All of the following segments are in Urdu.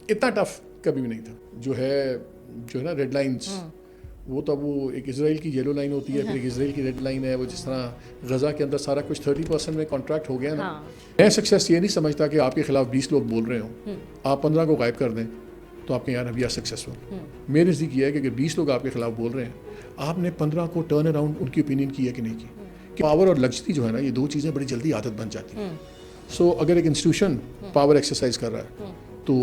اتنا ٹف کبھی بھی نہیں تھا. جو ہے نا ریڈ لائنس, وہ تو وہ ایک اسرائیل کی یلو لائن ہوتی ہے, پھر ایک اسرائیل کی ریڈ لائن ہے. وہ جس طرح غزہ کے اندر سارا کچھ 30% میں کانٹریکٹ ہو گیا نا. میں سکسیس یہ نہیں سمجھتا کہ آپ کے خلاف 20 لوگ بول رہے ہوں, آپ 15 کو غائب کر دیں تو آپ کے یہاں وی آر سکسیسفل. میرے نزدیک یہ ہے کہ اگر 20 لوگ آپ کے خلاف بول رہے ہیں, آپ نے 15 کو ٹرن اراؤنڈ ان کی اوپینین کی ہے کہ نہیں کی. کہ پاور اور لگژری جو ہے نا, یہ دو چیزیں بڑی جلدی عادت بن جاتی ہیں. سو اگر ایک انسٹیٹیوشن پاور ایکسرسائز کر رہا ہے تو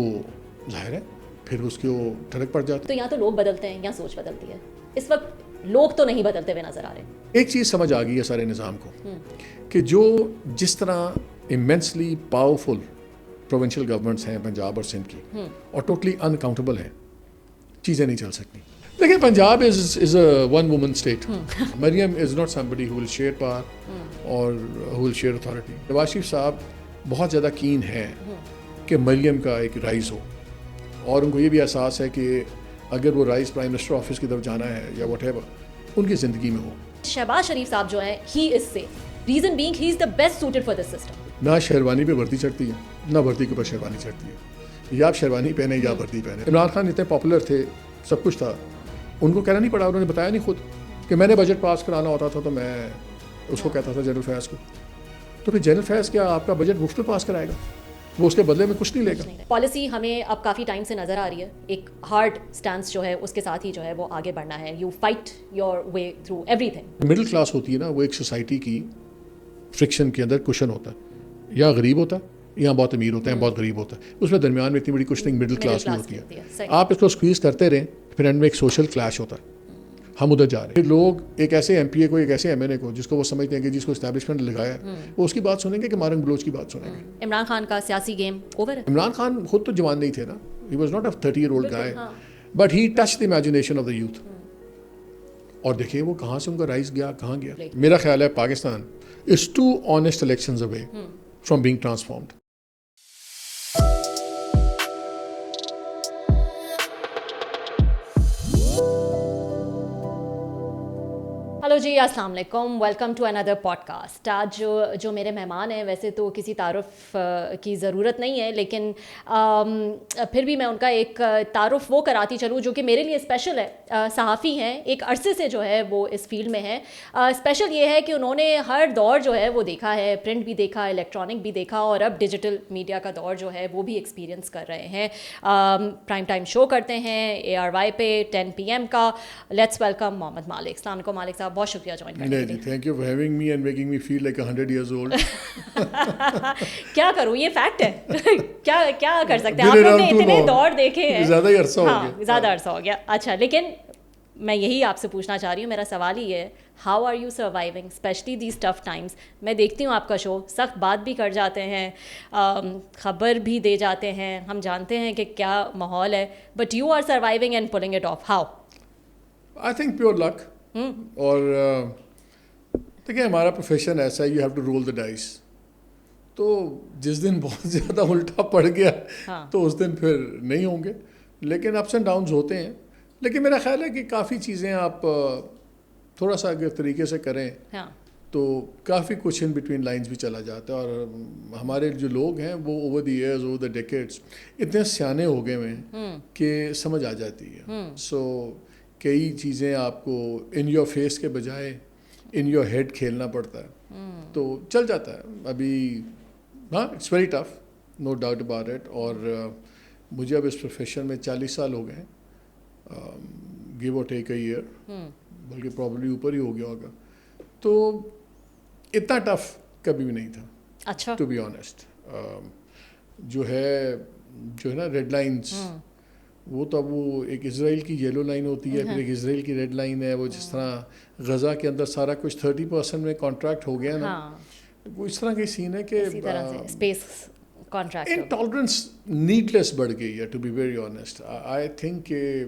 ظاہر ہے پھر اس کے وہ ٹھڑک پڑ جاتی. تو یا تو لوگ بدلتے ہیں یا سوچ بدلتی ہے. اس وقت لوگ تو نہیں بدلتے ہوئے نظر آ رہے. ایک چیز سمجھ آ گئی ہے سارے نظام کو کہ جس طرح امینسلی پاورفل پروونشل گورنمنٹس ہیں پنجاب اور سندھ کی, اور ٹوٹلی ان اکاؤنٹیبل ہیں, چیزیں نہیں چل سکتی. لیکن Punjab is a one woman state. Maryam is not somebody who will share power or who will share authority. Nawaz Sharif صاحب بہت زیادہ کین ہیں کہ مریم کا ایک رائز ہو, اور ان کو یہ بھی احساس ہے کہ اگر وہ رائز پرائم منسٹر آفس کی طرف جانا ہے یا واٹ ایور ان کی زندگی میں ہو. شہباز شریف صاحب جو ہیں he is safe, reason being he is the best suited for this system. نہ شیروانی پہ وردی چڑھتی ہے, نہ وردی کے اوپر شیروانی چڑھتی ہے. یا آپ شیروانی پہنے یا وردی پہنے. عمران خان اتنے پاپولر تھے, سب کچھ تھا, ان کو کہنا نہیں پڑا, انہوں نے بتایا نہیں خود کہ میں نے بجٹ پاس کرانا ہوتا تھا تو میں اس کو کہتا تھا جنرل فیض کو. تو پھر جنرل فیض کیا آپ کا بجٹ مفت پاس کرائے گا, وہ اس کے بدلے میں کچھ نہیں لے گا. پالیسی ہمیں اب کافی ٹائم سے نظر آ رہی ہے, ایک ہارڈ سٹانس جو ہے اس کے ساتھ ہی جو ہے وہ آگے بڑھنا ہے. You fight your way through every thing. Middle class ہوتی ہے نا, وہ ایک سوسائٹی کی فرکشن کے اندر کشن ہوتا ہے. یا غریب ہوتا ہے یا بہت امیر ہوتا ہے, بہت غریب ہوتا ہے, اس میں درمیان میں اتنی بڑی کشننگ مڈل کلاس نہیں ہوتی ہے. آپ اس کو اسکویز کرتے رہیں, پھر اینڈ میں ایک سوشل کلیش ہوتا ہے. ہم ادھر جا رہے ہیں. لوگ ایک ایسے ایم پی اے کو, ایک ایسے ایم این اے کو جس کو وہ سمجھتے ہیں کہ جس کو اسٹیبلشمنٹ لگایا ہے, وہ اس کی بات سنیں گے کہ مارنگ بلوچ کی بات سنیں گے. عمران خان کا سیاسی گیم اوور ہے. عمران خان خود تو جوان نہیں تھے نا, he was not a 30-year-old guy, but he touch the imagination of the youth. اور دیکھیں وہ کہاں سے ان کا رائز گیا, کہاں گیا. میرا خیال ہے Pakistan is two honest elections away from being transformed. Hello ji, السلام علیکم, welcome to Andar podcast. آج جو میرے مہمان ہیں, ویسے تو کسی تعارف کی ضرورت نہیں ہے, لیکن پھر بھی میں ان کا ایک تعارف وہ کراتی چلوں جو کہ میرے لیے اسپیشل ہے. صحافی ہیں, ایک عرصے سے جو ہے وہ اس فیلڈ میں ہیں. اسپیشل یہ ہے کہ انہوں نے ہر دور جو ہے وہ دیکھا ہے, پرنٹ بھی دیکھا, الیکٹرانک بھی دیکھا, اور اب ڈیجیٹل میڈیا کا دور جو ہے وہ بھی ایکسپیرینس کر رہے ہیں. پرائم ٹائم شو کرتے ہیں ARY پہ 10 PM کا. لیٹس ویلکم محمد مالک. السلام علیکم مالک صاحب, بہت شکریہ جوائن کرنے کے لیے. Thank you for having me and making me feel like 100 years old. کیا کروں, یہ فیکٹ ہے. کیا کر سکتے ہیں, آپ لوگ نے اتنے دور دیکھے ہیں, زیادہ ہی عرصہ ہو گیا. زیادہ عرصہ ہو گیا. اچھا, لیکن میں یہی آپ سے پوچھنا چاہ رہی ہوں, میرا سوال ہی ہے, how are you surviving especially these tough times. میں دیکھتی ہوں آپ کا شو, سخت بات بھی کر جاتے ہیں, خبر بھی دے جاتے ہیں, ہم جانتے ہیں کہ کیا ماحول ہے, but you are surviving and pulling it off. How? I think pure luck. اور دیکھیں ہمارا پروفیشن ایسا ہے, you have to roll the dice. تو جس دن بہت زیادہ الٹا پڑ گیا تو اس دن پھر نہیں ہوں گے, لیکن اپس اینڈ ڈاؤنز ہوتے ہیں. لیکن میرا خیال ہے کہ کافی چیزیں آپ تھوڑا سا اگر طریقے سے کریں تو کافی کچھ ان بٹوین لائنز بھی چلا جاتا ہے. اور ہمارے جو لوگ ہیں وہ over the years, over the decades اتنے سیانے ہو گئے ہیں کہ سمجھ آ جاتی ہے. سو کئی چیزیں آپ کو ان یور فیس کے بجائے ان یور ہیڈ کھیلنا پڑتا ہے, تو چل جاتا ہے. ابھی ہاں it's very tough, no doubt about it. اور مجھے اب اس پروفیشن میں 40 سال ہو گئے ہیں, گیو اور ٹیک اے ایئر, بلکہ پرابلی اوپر ہی ہو گیا ہوگا. تو اتنا ٹف کبھی بھی نہیں تھا. اچھا, ٹو بی آنیسٹ. جو ہے نا ریڈ لائنس, وہ تو وہ ایک اسرائیل کی یلو لائن ہوتی ہے, پھر ایک اسرائیل کی ریڈ لائن ہے. وہ جس طرح غزہ کے اندر سارا کچھ 30% میں کانٹریکٹ ہو گیا نا, وہ اس طرح کی سین ہے کہ انٹالرنس نیڈلیس بڑھ گئی ہے. To be very honest, I think کہ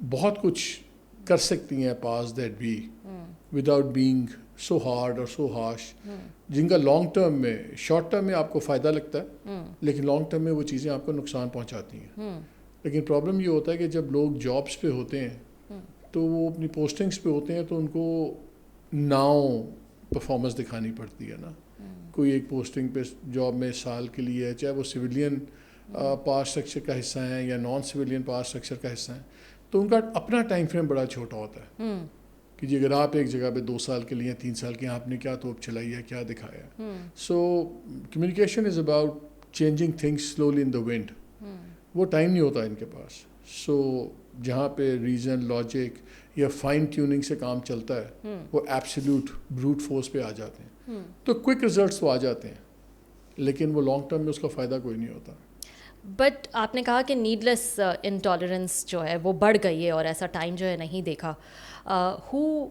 بہت کچھ کر سکتی ہیں پاس that be without being so hard اور سو ہارش, جن کا لانگ ٹرم میں, شارٹ ٹرم میں آپ کو فائدہ لگتا ہے, لیکن لانگ ٹرم میں وہ چیزیں آپ کو نقصان پہنچاتی ہیں. لیکن پرابلم یہ ہوتا ہے کہ جب لوگ جابس پہ ہوتے ہیں تو وہ اپنی پوسٹنگس پہ ہوتے ہیں, تو ان کو ناؤ پرفارمنس دکھانی پڑتی ہے نا. کوئی ایک پوسٹنگ پہ جاب میں سال کے لیے ہے, چاہے وہ سویلین پاور اسٹرکچر کا حصہ ہیں یا نان سویلین پاور اسٹرکچر کا حصہ ہیں, تو ان کا اپنا ٹائم فریم بڑا چھوٹا ہوتا ہے کہ جی اگر آپ ایک جگہ پہ 2 سال کے لیے 3 سال کے آپ نے کیا توپ چلائی ہے, کیا دکھایا. So communication is about changing things slowly in the wind. وہ ٹائم نہیں ہوتا ان کے پاس. سو جہاں پہ ریزن, لاجک یا فائن ٹیوننگ سے کام چلتا ہے وہ ایبسلیوٹ بروٹ فورس پہ آ جاتے ہیں. تو کوئک ریزلٹس تو آ جاتے ہیں, لیکن وہ لانگ ٹرم میں اس کا فائدہ کوئی نہیں ہوتا. بٹ آپ نے کہا کہ نیڈلیس انٹالرنس جو ہے وہ بڑھ گئی ہے اور ایسا ٹائم جو ہے نہیں دیکھا. Who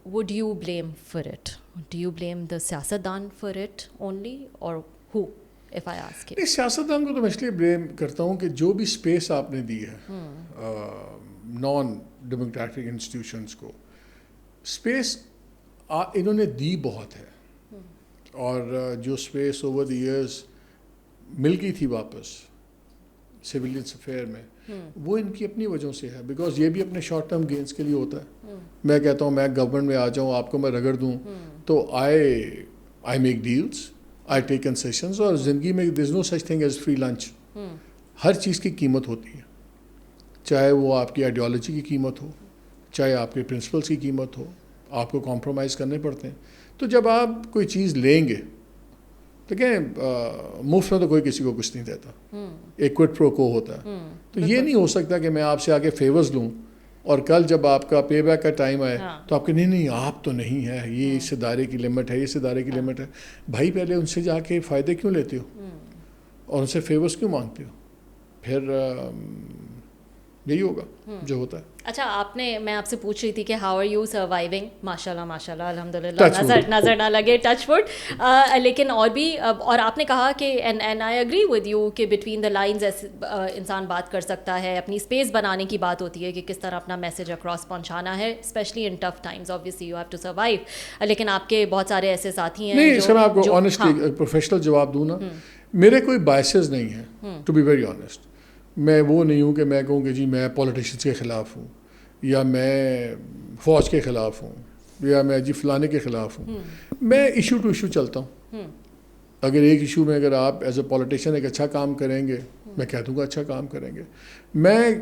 would you blame for it? Do you blame the سیاستدان فار اٹ اونلی, اور ہو اف آئی آسک؟ نہیں, سیاستدان کو تو میں اس لیے بلیم کرتا ہوں کہ جو بھی اسپیس آپ نے دی ہے نان ڈیموکریٹک انسٹیٹیوشنس کو, اسپیس انہوں نے دی بہت ہے, اور جو اسپیس اوور دی ایئرس مل گئی تھی واپس سویلین افیئر میں, وہ ان کی اپنی وجہ سے ہے. بیکاز یہ بھی اپنے شارٹ ٹرم گینس کے لیے ہوتا ہے. میں کہتا ہوں میں گورنمنٹ میں آ جاؤں, آپ کو میں رگڑ دوں, تو I make deals, I take concessions. اور زندگی میں there is no such thing as free lunch. ہر چیز کی قیمت ہوتی ہے, چاہے وہ آپ کی آئیڈیالوجی کی قیمت ہو, چاہے آپ کے پرنسپلس کی قیمت ہو, آپ کو کمپرومائز کرنے پڑتے ہیں. تو جب آپ کوئی چیز لیں گے, دیکھیں مفت میں تو کوئی کسی کو کچھ نہیں دیتا, ایک کوئٹ پرو کو ہوتا ہے. تو یہ نہیں ہو سکتا کہ میں آپ سے آگے فیورز لوں اور کل جب آپ کا پے بیک کا ٹائم آئے تو آپ کہ نہیں آپ تو نہیں ہے, یہ اس ادارے کی لمٹ ہے, یہ اس ادارے کی لمٹ ہے. بھائی پہلے ان سے جا کے فائدے کیوں لیتے ہو اور ان سے فیورز کیوں مانگتے ہو؟ پھر یہی ہوگا جو ہوتا ہے. اچھا, میں آپ سے پوچھ رہی تھی کہ ہاؤ آر یو سروائیونگ. ماشاء اللہ الحمد للہ, نظر نہ لگے, ٹچ وڈ. لیکن اور بھی, اور آپ نے کہا کہ and I agree with you کہ بٹوین دا لائنز انسان بات کر سکتا ہے, اپنی اسپیس بنانے کی بات ہوتی ہے کہ کس طرح اپنا میسج اکراس پہنچانا ہے, especially in tough times. Obviously you have to survive. لیکن آپ کے بہت سارے ایسے ساتھی ہیں. نہیں, اس میں آپ کو آنیسٹلی پروفیشنل جواب دوں نا, میرے کوئی بائسز نہیں ہیں, ٹو بی ویری آنیسٹ. میں وہ نہیں ہوں کہ میں کہوں کہ جی میں پولیٹیشنس کے خلاف ہوں, یا میں فوج کے خلاف ہوں, یا میں جی فلانے کے خلاف ہوں. میں ایشو ٹو ایشو چلتا ہوں. اگر ایک ایشو میں اگر آپ ایز اے پولیٹیشین ایک اچھا کام کریں گے, میں کہہ دوں گا اچھا کام کریں گے. میں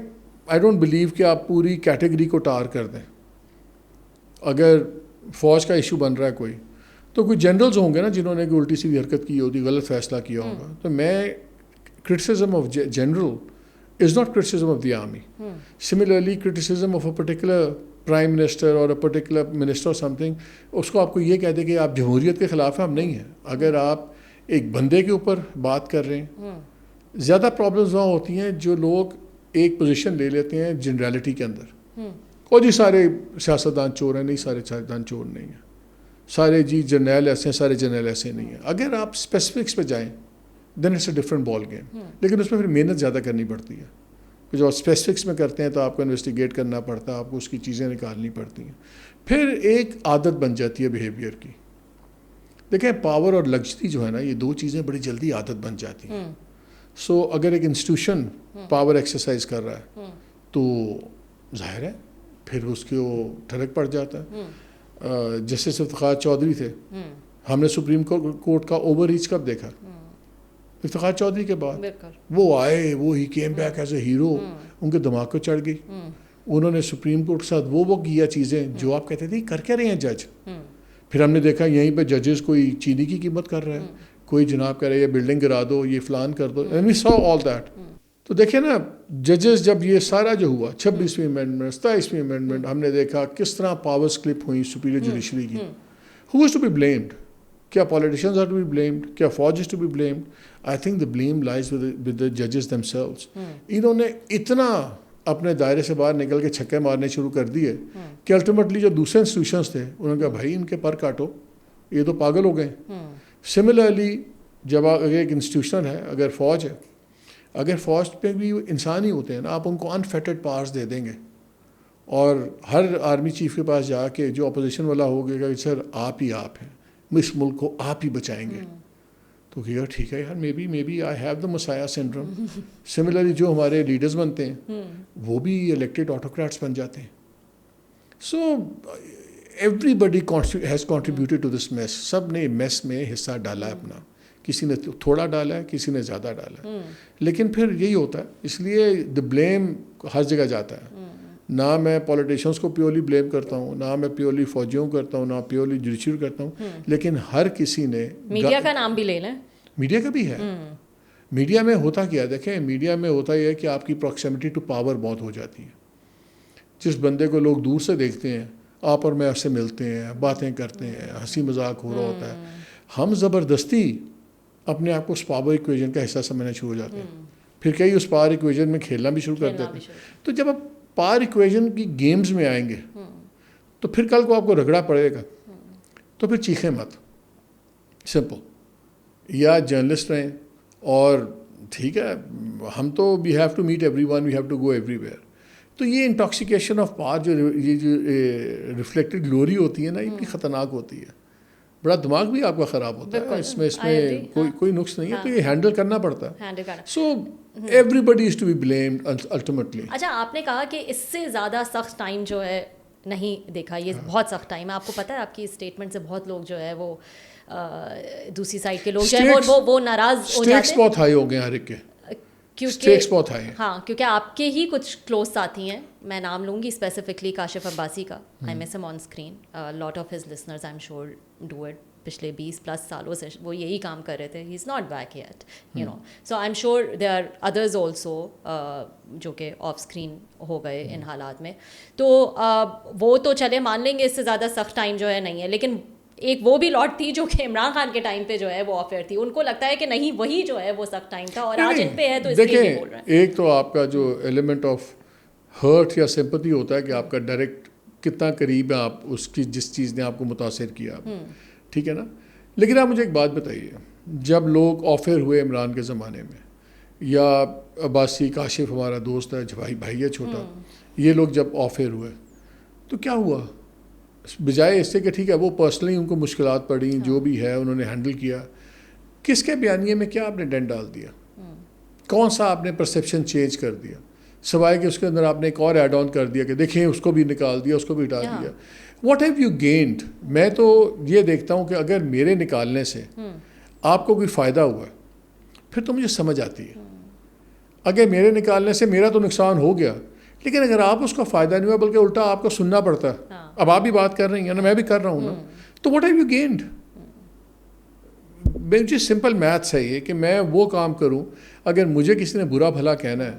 آئی ڈونٹ بلیو کہ آپ پوری کیٹیگری کو ٹار کر دیں. اگر فوج کا ایشو بن رہا ہے کوئی, تو کوئی جنرلز ہوں گے نا جنہوں نے کوئی الٹی سیدھی حرکت کی ہوتی, غلط فیصلہ کیا ہوگا. تو میں criticism of general is not criticism of the army. Similarly, criticism of a particular prime minister or a particular minister or something, اس کو آپ کو یہ کہہ دے کہ آپ جمہوریت کے خلاف ہیں, ہم نہیں ہیں. اگر آپ ایک بندے کے اوپر بات کر رہے ہیں, زیادہ پرابلمز وہاں ہوتی ہیں جو لوگ ایک پوزیشن لے لیتے ہیں جنرالٹی کے اندر, اور جی سارے سیاستدان چور ہیں. نہیں, سارے سیاستدان چور نہیں ہیں, سارے جی جرنیل ایسے ہیں, سارے جرنیل ایسے نہیں ہیں. اگر آپ اسپیسیفکس پہ جائیں then it's a different ball game. لیکن اس میں پھر محنت زیادہ کرنی پڑتی ہے. جو اسپیسیفکس میں کرتے ہیں تو آپ کو انویسٹیگیٹ کرنا پڑتا ہے, آپ کو اس کی چیزیں نکالنی پڑتی ہیں. پھر ایک عادت بن جاتی ہے بیہیویئر کی. دیکھیں پاور اور لگژری جو ہے نا, یہ 2 چیزیں بڑی جلدی عادت بن جاتی ہیں. سو اگر ایک انسٹیٹیوشن پاور ایکسرسائز کر رہا ہے تو ظاہر ہے پھر اس کو ٹھڑک پڑ جاتا ہے. جسٹس افتخار چودھری تھے, ہم نے سپریم کورٹ کا اوور ریچ کب دیکھا؟ افتخار چودھری کے بعد. وہ آئے, وہ he came back as a hero, ان کے دماغ کو چڑھ گئی. انہوں نے سپریم کورٹ کے ساتھ وہ کیا چیزیں جو آپ کہتے تھے کر کیا رہے ہیں جج. پھر ہم نے دیکھا یہیں پہ ججز کوئی چینی کی قیمت کر رہا ہے, کوئی جناب کہہ رہے ہیں یہ بلڈنگ گرا دو, یہ فلان کر دو, and we so all that. تو دیکھیں نا ججز جب یہ سارا جو ہوا 26ویں امینڈمنٹ 27ویں امینڈمنٹ, ہم نے دیکھا کس طرح پاورز کلپ ہوئی سپیریئر جوڈیشری کی. Who is to be blamed? کیا politicians are to be blamed? کیا فوج is to be blamed? I think the blame lies with the ججز دیم سیلوز. انہوں نے اتنا اپنے دائرے سے باہر نکل کے چھکے مارنے شروع کر دیے کہ الٹیمیٹلی جو دوسرے انسٹیٹیوشنز تھے انہوں نے کہا بھائی ان کے پر کاٹو, یہ تو پاگل ہو گئے. سملرلی جب اگر ایک انسٹیٹیوشن ہے, اگر فوج ہے, اگر فوج پہ بھی انسان ہی ہوتے ہیں نا, آپ ان کو انفیٹڈ پاورز دے دیں گے اور ہر آرمی چیف کے پاس جا کے جو اپوزیشن والا ہوگا کہ سر آپ ہی آپ ہیں, اس ملک کو آپ ہی بچائیں گے, تو کہے گا ٹھیک ہے یار, maybe I have the messiah syndrome. Similarly جو ہمارے لیڈرز بنتے ہیں وہ بھی الیکٹڈ آٹوکریٹس بن جاتے ہیں. سو everybody has contributed to this mess. سب نے میس میں حصہ ڈالا ہے اپنا, کسی نے تھوڑا ڈالا ہے, کسی نے زیادہ ڈالا ہے, لیکن پھر یہی ہوتا ہے. اس لیے the blame ہر جگہ جاتا ہے. نہ میں پولیٹیشنس کو پیورلی بلیم کرتا ہوں, نہ میں پیورلی فوجیوں کرتا ہوں, نہ پیورلی جوڈیشری کرتا ہوں, لیکن ہر کسی نے, میڈیا کا نام بھی لے لیں, میڈیا کا بھی ہے. میڈیا میں ہوتا کیا, دیکھیں میڈیا میں ہوتا یہ ہے کہ آپ کی پروکسیمٹی ٹو پاور بہت ہو جاتی ہے. جس بندے کو لوگ دور سے دیکھتے ہیں, آپ اور میں اس سے ملتے ہیں, باتیں کرتے ہیں, ہنسی مذاق ہو رہا ہوتا ہے, ہم زبردستی اپنے آپ کو اس پاور ایکویژن کا حصہ سمجھنا شروع ہو جاتے ہیں. پھر کئی اس پاور ایکویژن میں کھیلنا بھی شروع کر دیتے ہیں. تو جب آپ پاور ایکویژن کی گیمز میں آئیں گے تو پھر کل کو آپ کو رگڑا پڑے گا, تو پھر چیخیں مت, سمپل. یا جرنلسٹ رہیں, اور ٹھیک ہے ہم تو we have to meet everyone, we have to go everywhere. تو یہ انٹاکسیکیشن آف پاور, یہ جو ریفلیکٹڈ گلوری ہوتی ہے نا, یہ بڑی خطرناک ہوتی ہے. بڑا دماغ بھی آپ کا خراب ہوتا ہے. اس میں کوئی نقص نہیں ہے, تو یہ ہینڈل کرنا پڑتا ہے. So everybody is to be blamed ultimately. اچھا, آپ نے کہا کہ اس سے زیادہ سخت ٹائم جو ہے نہیں دیکھا, یہ بہت سخت ٹائم ہے. آپ کو پتہ ہے آپ کی اسٹیٹمنٹ سے بہت لوگ جو ہے وہ دوسری سائڈ کے لوگ جو ہیں وہ ناراض ہو جاتے ہیں. اسٹیکس بہت ہائی ہو گئے ہر ایک کے, کیونکہ ہاں, کیونکہ آپ کے ہی کچھ کلوز ساتھی ہیں, میں نام لوں گی اسپیسیفکلی کاشف عباسی کا. آئی مس ہم on screen, lot of his listeners I am sure do it. پچھلے 20+ سالوں سے وہ یہی کام کر رہے تھے. He is not back yet, you know. So I am sure there are others also جو کہ آف اسکرین ہو گئے ان حالات میں. تو وہ تو چلے مان لیں گے اس سے زیادہ سخت ٹائم جو ہے نہیں ہے, لیکن ایک وہ بھی لاٹ تھی جو کہ عمران خان کے ٹائم پہ جو ہے وہ آفیئر تھی. ان کو لگتا ہے کہ نہیں وہی جو ہے وہ سخت ٹائم تھا, اور آج ان پہ ہے تو اس لیے نہیں بول رہے ہیں. ایک تو آپ کا جو ایلیمنٹ آف ہرٹ یا سمپتھی ہوتا ہے کہ آپ کا ڈائریکٹ کتنا قریب ہے آپ اس کی, جس چیز نے آپ کو متاثر کیا, ٹھیک ہے نا. لیکن آپ مجھے ایک بات بتائیے, جب لوگ آفیئر ہوئے عمران کے زمانے میں, یا عباسی, کاشف ہمارا دوست ہے, بھائی ہے چھوٹا, یہ لوگ جب آفیئر ہوئے تو کیا ہوا؟ بجائے اس سے کہ ٹھیک ہے وہ پرسنلی ان کو مشکلات پڑیں, جو بھی ہے انہوں نے ہینڈل کیا, کس کے بیانیے میں کیا آپ نے ڈنڈ ڈال دیا, کون سا آپ نے پرسیپشن چینج کر دیا, سوائے کہ اس کے اندر آپ نے ایک اور ایڈ آن کر دیا کہ دیکھیں اس کو بھی نکال دیا, اس کو بھی ہٹا دیا. What have you gained? میں تو یہ دیکھتا ہوں کہ اگر میرے نکالنے سے آپ کو کوئی فائدہ ہوا ہے پھر تو مجھے سمجھ آتی ہے. اگر میرے نکالنے سے میرا تو نقصان ہو گیا, لیکن اگر آپ اس کا فائدہ نہیں ہوا بلکہ الٹا آپ کو سننا پڑتا ہے, اب آپ بھی بات کر رہی ہیں نا, میں بھی کر رہا ہوں نا, تو واٹ ہیو یو گینڈ؟ مجھے سمپل میتھس ہے یہ کہ میں وہ کام کروں, اگر مجھے کسی نے برا بھلا کہنا ہے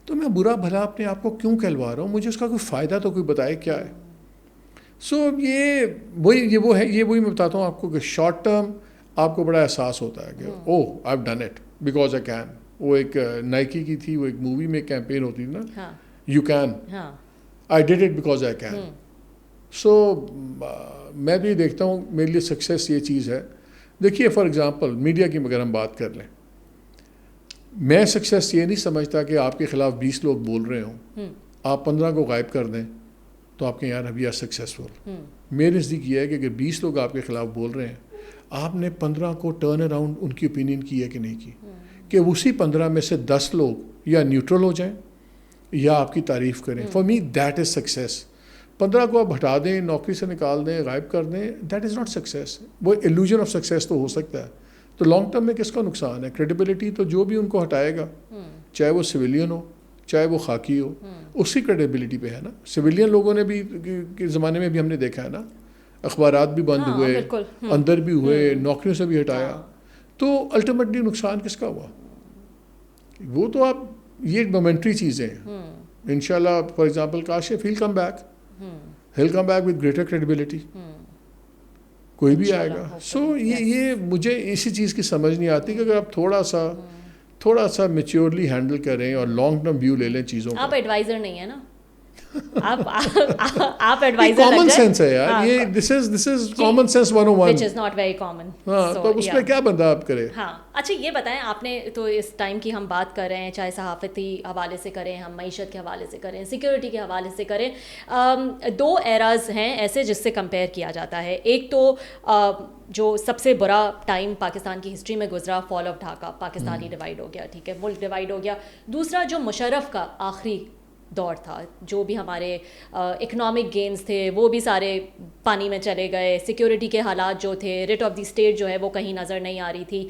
تو میں برا بھلا اپنے آپ کو کیوں کہلوا رہا ہوں, مجھے اس کا کوئی فائدہ تو کوئی بتائے کیا ہے. سو یہ وہی میں بتاتا ہوں آپ کو کہ شارٹ ٹرم آپ کو بڑا احساس ہوتا ہے کہ oh I have done it because I can. وہ ایک نائکی کی تھی, وہ ایک مووی میں کیمپین ہوتی تھی نا, you can, I did it because I can. So میں بھی دیکھتا ہوں میرے لیے سکسیس یہ چیز ہے. دیکھیے فار ایگزامپل میڈیا کی اگر ہم بات کر لیں, میں سکسیس یہ نہیں سمجھتا کہ آپ کے خلاف 20 لوگ بول رہے ہوں, آپ 15 کو غائب کر دیں تو آپ کے یار ابھی آر سکسیزفل. میرے نزدیک یہ ہے کہ اگر 20 لوگ آپ کے خلاف بول رہے ہیں, آپ نے 15 کو ٹرن اراؤنڈ ان کی اوپینین کی ہے کہ نہیں کی, کہ اسی 15 میں سے 10 لوگ یا نیوٹرل ہو جائیں یا آپ کی تعریف کریں. For me that is success. 15 کو آپ ہٹا دیں, نوکری سے نکال دیں, غائب کر دیں, دیٹ از ناٹ سکسیس. وہ ایلوژن آف سکسیس تو ہو سکتا ہے, تو لانگ ٹرم میں کس کا نقصان ہے؟ کریڈیبلٹی تو جو بھی ان کو ہٹائے گا, چاہے وہ سویلین ہو چاہے وہ خاکی ہو, اسی کریڈیبلٹی پہ ہے نا. سویلین لوگوں نے بھی کے زمانے میں بھی ہم نے دیکھا ہے نا, اخبارات بھی بند ہوئے, اندر بھی ہوئے, نوکریوں سے بھی ہٹایا, تو الٹیمیٹلی نقصان کس کا ہوا؟ وہ تو آپ یہ ایک مومنٹری چیزیں ہیں. انشاءاللہ for example Kashif he'll come back with greater credibility, کوئی بھی آئے گا. سو یہ مجھے اسی چیز کی سمجھ نہیں آتی کہ اگر آپ تھوڑا سا میچیورلی ہینڈل کریں اور لانگ ٹرم ویو لے لیں چیزوں کا. آپ ایڈوائزر نہیں ہے نا, آپ ایڈوائزر کامن سینس ہے یار, یہ this is common sense 101 which is not very common. ہاں, تو اس پہ کیا بندہ آپ کرے. ہاں اچھا یہ بتائیں, آپ نے تو اس ٹائم کی ہم بات کر رہے ہیں, چاہے صحافتی حوالے سے کریں, ہم معیشت کے حوالے سے کریں, سیکورٹی کے حوالے سے کریں, 2 ایراز ہیں ایسے جس سے کمپیئر کیا جاتا ہے. ایک تو جو سب سے برا ٹائم پاکستان کی ہسٹری میں گزرا, فال آف ڈھاکہ, پاکستانی ڈیوائڈ ہو گیا, ٹھیک ہے, ملک ڈیوائڈ ہو گیا. دوسرا جو مشرف کا آخری دور تھا. جو بھی ہمارے اکنامک گینز تھے وہ بھی سارے پانی میں چلے گئے, سیکیورٹی کے حالات جو تھے, ریٹ آف دی اسٹیٹ جو ہے وہ کہیں نظر نہیں آ رہی تھی.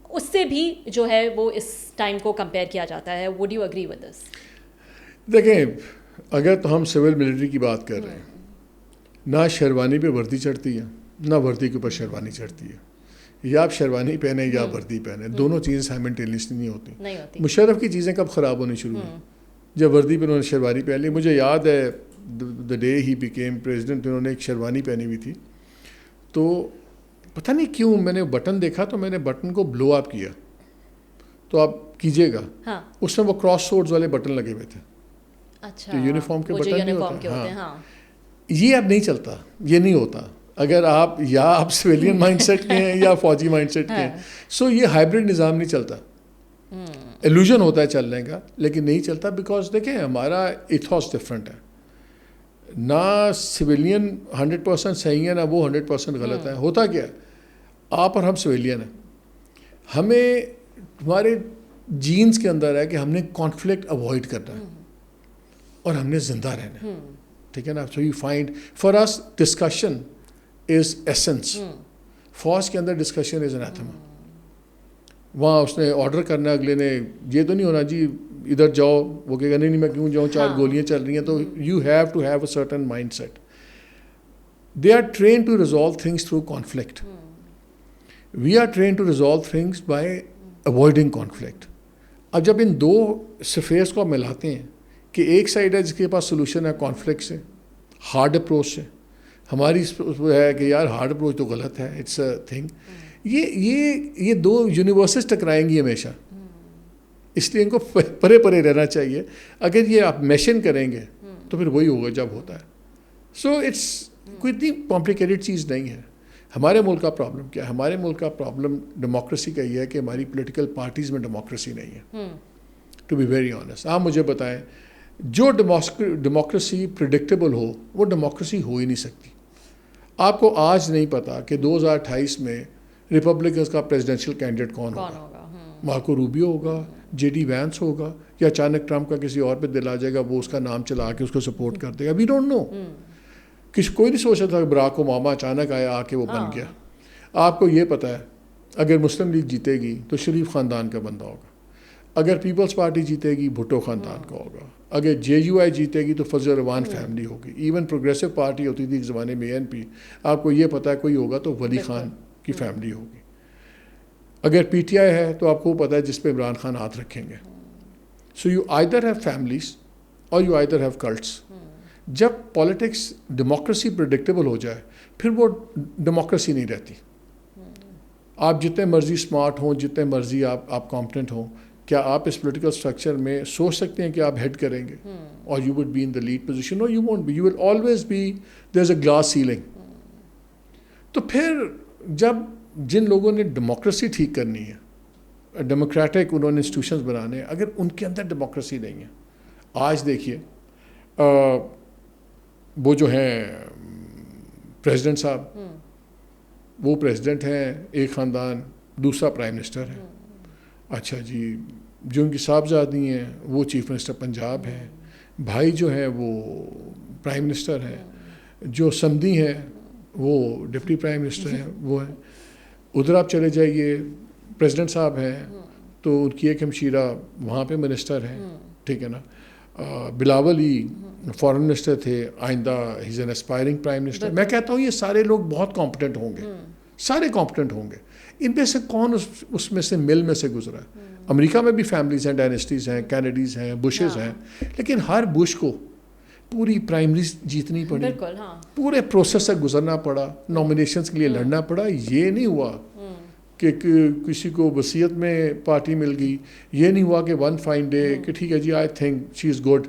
اس سے بھی جو ہے وہ اس ٹائم کو کمپیئر کیا جاتا ہے. Would you agree with this? دیکھیں, اگر تو ہم سول ملٹری کی بات کر رہے ہیں, نہ شیروانی پہ وردی چڑھتی ہے نہ وردی کے اوپر شیروانی چڑھتی ہے. یا آپ شیروانی پہنے یا وردی پہنے, دونوں چیزیں سائمنٹینیسلی نہیں ہوتی. مشرف کی چیزیں کب خراب ہونی شروع ہوئی؟ جب وردی پہ انہوں نے شیروانی پہن لی. مجھے یاد ہے the day he became president, انہوں نے ایک شیروانی پہنی ہوئی تھی, تو پتہ نہیں کیوں میں نے بٹن دیکھا تو میں نے بٹن کو بلو اپ کیا. تو آپ کیجیے گا, اس میں وہ کراس سورڈز والے بٹن لگے ہوئے تھے. اچھا, یونیفارم کے بٹن نہیں ہوتے. ہاں, یہ اب نہیں چلتا, یہ نہیں ہوتا. اگر آپ یا آپ سویلین مائنڈ سیٹ کے ہیں یا فوجی مائنڈ سیٹ کے ہیں, سو یہ ہائبرڈ نظام نہیں چلتا. ایلوژن ہوتا ہے چلنے کا لیکن نہیں چلتا, بیکاز دیکھیں ہمارا ایتھوس ڈفرینٹ ہے. نہ سویلین 100% صحیح ہے نہ وہ 100% غلط ہے. ہوتا کیا ہے, آپ اور ہم سویلین ہیں, ہمیں ہمارے جینز کے اندر ہے کہ ہم نے کانفلکٹ اوائڈ کرنا ہے اور ہم نے زندہ رہنا ہے. ٹھیک ہے نا. سو یو فائنڈ فار اس ڈسکشن از ایسنس. فوج کے اندر ڈسکشن از انیتھما. وہاں اس نے آرڈر کرنا, اگلے نے یہ تو نہیں ہونا جی ادھر جاؤ, وہ کہے گا نہیں میں کیوں جاؤں, 4 گولیاں چل رہی ہیں. تو you have to have a certain mindset. They are trained to resolve things through conflict. We are trained to resolve things by avoiding conflict. اب جب ان دو سفیئرس کو آپ ملاتے ہیں کہ ایک سائڈ ہے جس کے پاس سولوشن ہے کانفلکٹ سے, ہارڈ اپروچ سے, ہماری ہے کہ یار ہارڈ اپروچ تو غلط ہے, اٹس اے تھنگ. یہ دو یونیورسز ٹکرائیں گی ہمیشہ, اس لیے ان کو پرے پرے رہنا چاہیے. اگر یہ آپ میشن کریں گے تو پھر وہی ہوگا جب ہوتا ہے. سو اٹس کوئی اتنی کمپلیکیٹڈ چیز نہیں ہے. ہمارے ملک کا پرابلم کیا ہے؟ ہمارے ملک کا پرابلم ڈیموکریسی کا یہ ہے کہ ہماری پولیٹیکل پارٹیز میں ڈیموکریسی نہیں ہے. ٹو بی ویری آنیسٹ, آپ مجھے بتائیں جو ڈیموکریسی پریڈکٹیبل ہو وہ ڈیموکریسی ہو ہی نہیں سکتی. آپ کو آج نہیں پتا کہ 2028 میں ریپبلکنس کا پریزیڈینشیل کینڈیڈیٹ کون ہوگا. مارکو روبیو ہوگا, جے ڈی وینس ہوگا, یا اچانک ٹرمپ کا کسی اور پہ دل آ جائے گا, وہ اس کا نام چلا کے اس کو سپورٹ کر دے گا. We don't know. کوئی نہیں سوچا تھا کہ براک اوباما اچانک آیا آ کے وہ بن گیا. آپ کو یہ پتہ ہے اگر مسلم لیگ جیتے گی تو شریف خاندان کا بندہ ہوگا, اگر پیپلز پارٹی جیتے گی بھٹو خاندان کا ہوگا, اگر جے یو آئی جیتے گی تو فضل الرحمان فیملی ہوگی. ایون پروگریسو پارٹی ہوتی تھی ایک زمانے میں ANP, آپ کو یہ پتہ ہے کوئی ہوگا تو ولی خان کی فیملی ہوگی. اگر PTI ہے تو آپ کو پتہ ہے جس پہ عمران خان ہاتھ رکھیں گے. So you either have families اور یو آئدر ہیو کلٹس. جب پالیٹکس ڈیموکریسی پریڈکٹیبل ہو جائے پھر وہ ڈیموکریسی نہیں رہتی. آپ جتنے مرضی اسمارٹ ہوں, جتنے مرضی آپ کمپٹنٹ ہوں, کیا آپ اس پولیٹیکل اسٹرکچر میں سوچ سکتے ہیں کہ آپ ہیڈ کریں گے اور you would be in the lead position? اور you won't be, you will always be there is a glass ceiling. تو پھر جب جن لوگوں نے ڈیموکریسی ٹھیک کرنی ہے, ڈیموکریٹک انہوں نے انسٹیٹیوشنز بنانے ہیں, اگر ان کے اندر ڈیموکریسی نہیں ہے. آج دیکھیے وہ جو ہیں پریزیڈنٹ صاحب, وہ پریزیڈنٹ ہیں ایک خاندان, دوسرا پرائم منسٹر ہے. اچھا جی, جو ان کی صاحبزادی ہیں وہ چیف منسٹر پنجاب ہیں, بھائی جو ہیں وہ پرائم منسٹر ہیں, جو سمدھی ہیں وہ ڈپٹی پرائم منسٹر ہیں, وہ ہیں. ادھر آپ چلے جائیے, پریزیڈنٹ صاحب ہیں تو ان کی ایک ہمشیرہ وہاں پہ منسٹر ہیں. ٹھیک ہے نا. بلاول ہی فارن منسٹر تھے, آئندہ he is an aspiring prime minister. میں کہتا ہوں یہ سارے لوگ بہت کمپٹنٹ ہوں گے, سارے کمپٹنٹ ہوں گے. ان میں سے کون اس میں سے مل میں سے گزرا ہے؟ امریکہ میں بھی فیملیز ہیں, ڈائنیسٹیز ہیں, کینیڈیز ہیں, بشز ہیں, لیکن ہر بش کو پوری پرائمریز جیتنی پڑی, پورے پروسیس سے گزرنا پڑا, نامینیشنز کے لیے لڑنا پڑا. یہ نہیں ہوا کہ کسی کو وصیت میں پارٹی مل گئی. یہ نہیں ہوا کہ ون فائن ڈے کہ ٹھیک ہے جی I think she is good,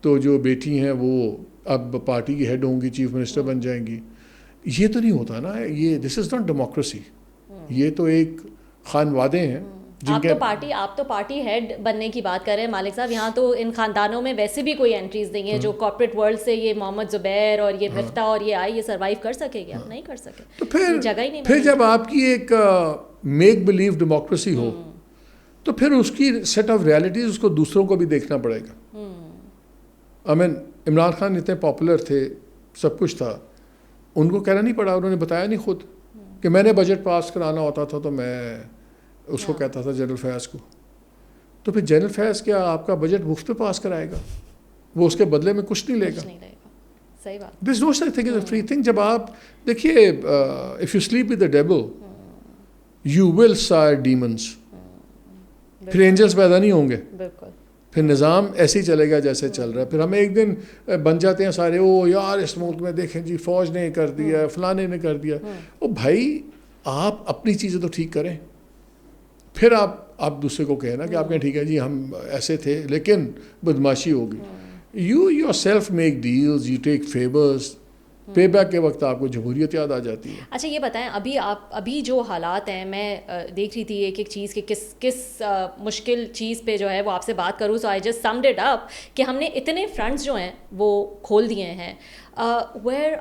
تو جو بیٹی ہیں وہ اب پارٹی کی ہیڈ ہوں گی, چیف منسٹر بن جائیں گی. یہ تو نہیں ہوتا نا. یہ دس از ناٹ ڈیموکریسی. یہ تو ایک خانوادے ہیں. آپ تو پارٹی ہیڈ بننے کی بات کر رہے ہیں مالک صاحب. یہاں تو ان خاندانوں میں ویسے بھی کوئی انٹریز نہیں ہے. جو کارپوریٹ ورلڈ سے یہ محمد زبیر اور یہ مفتاح اور یہ آئی, یہ سروائیو کر سکے گا؟ نہیں کر سکے. تو پھر جگہ ہی نہیں. پھر جب آپ کی ایک میک بلیو ڈیموکریسی ہو تو پھر اس کی سیٹ آف ریالٹیز اس کو دوسروں کو بھی دیکھنا پڑے گا. عمران خان اتنے پاپولر تھے, سب کچھ تھا, ان کو کہنا نہیں پڑا, انہوں نے بتایا نہیں خود کہ میں نے بجٹ پاس کرانا ہوتا تھا تو میں اس کو کہتا تھا جنرل فیض کو. تو پھر جنرل فیض کیا آپ کا بجٹ مفت پہ پاس کرائے گا, وہ اس کے بدلے میں کچھ نہیں لے گا. صحیح بات. This no such thing is a free thing. جب آپ دیکھیے if you sleep with the devil you will sire demons, پھر اینجلس پیدا نہیں ہوں گے. بالکل. پھر نظام ایسے ہی چلے گا جیسے چل رہا ہے. پھر ہمیں ایک دن بن جاتے ہیں سارے, او یار اس ملک میں دیکھیں جی فوج نے کر دیا, فلانے نے کر دیا. او بھائی آپ اپنی چیزیں تو ٹھیک کریں, پھر آپ دوسرے کو کہیں نا کہ آپ کہیں ٹھیک ہے جی ہم ایسے تھے لیکن بدماشی ہوگی. You your self make deals, you take favours, pay back کے وقت آپ کو جمہوریت یاد آ جاتی ہے. اچھا یہ بتائیں ابھی جو حالات ہیں, میں دیکھ رہی تھی ایک چیز کہ کس مشکل چیز پہ جو ہے وہ آپ سے بات کروں. So I just summed it up کہ ہم نے اتنے فرنٹس جو ہیں وہ کھول دیے ہیں. Where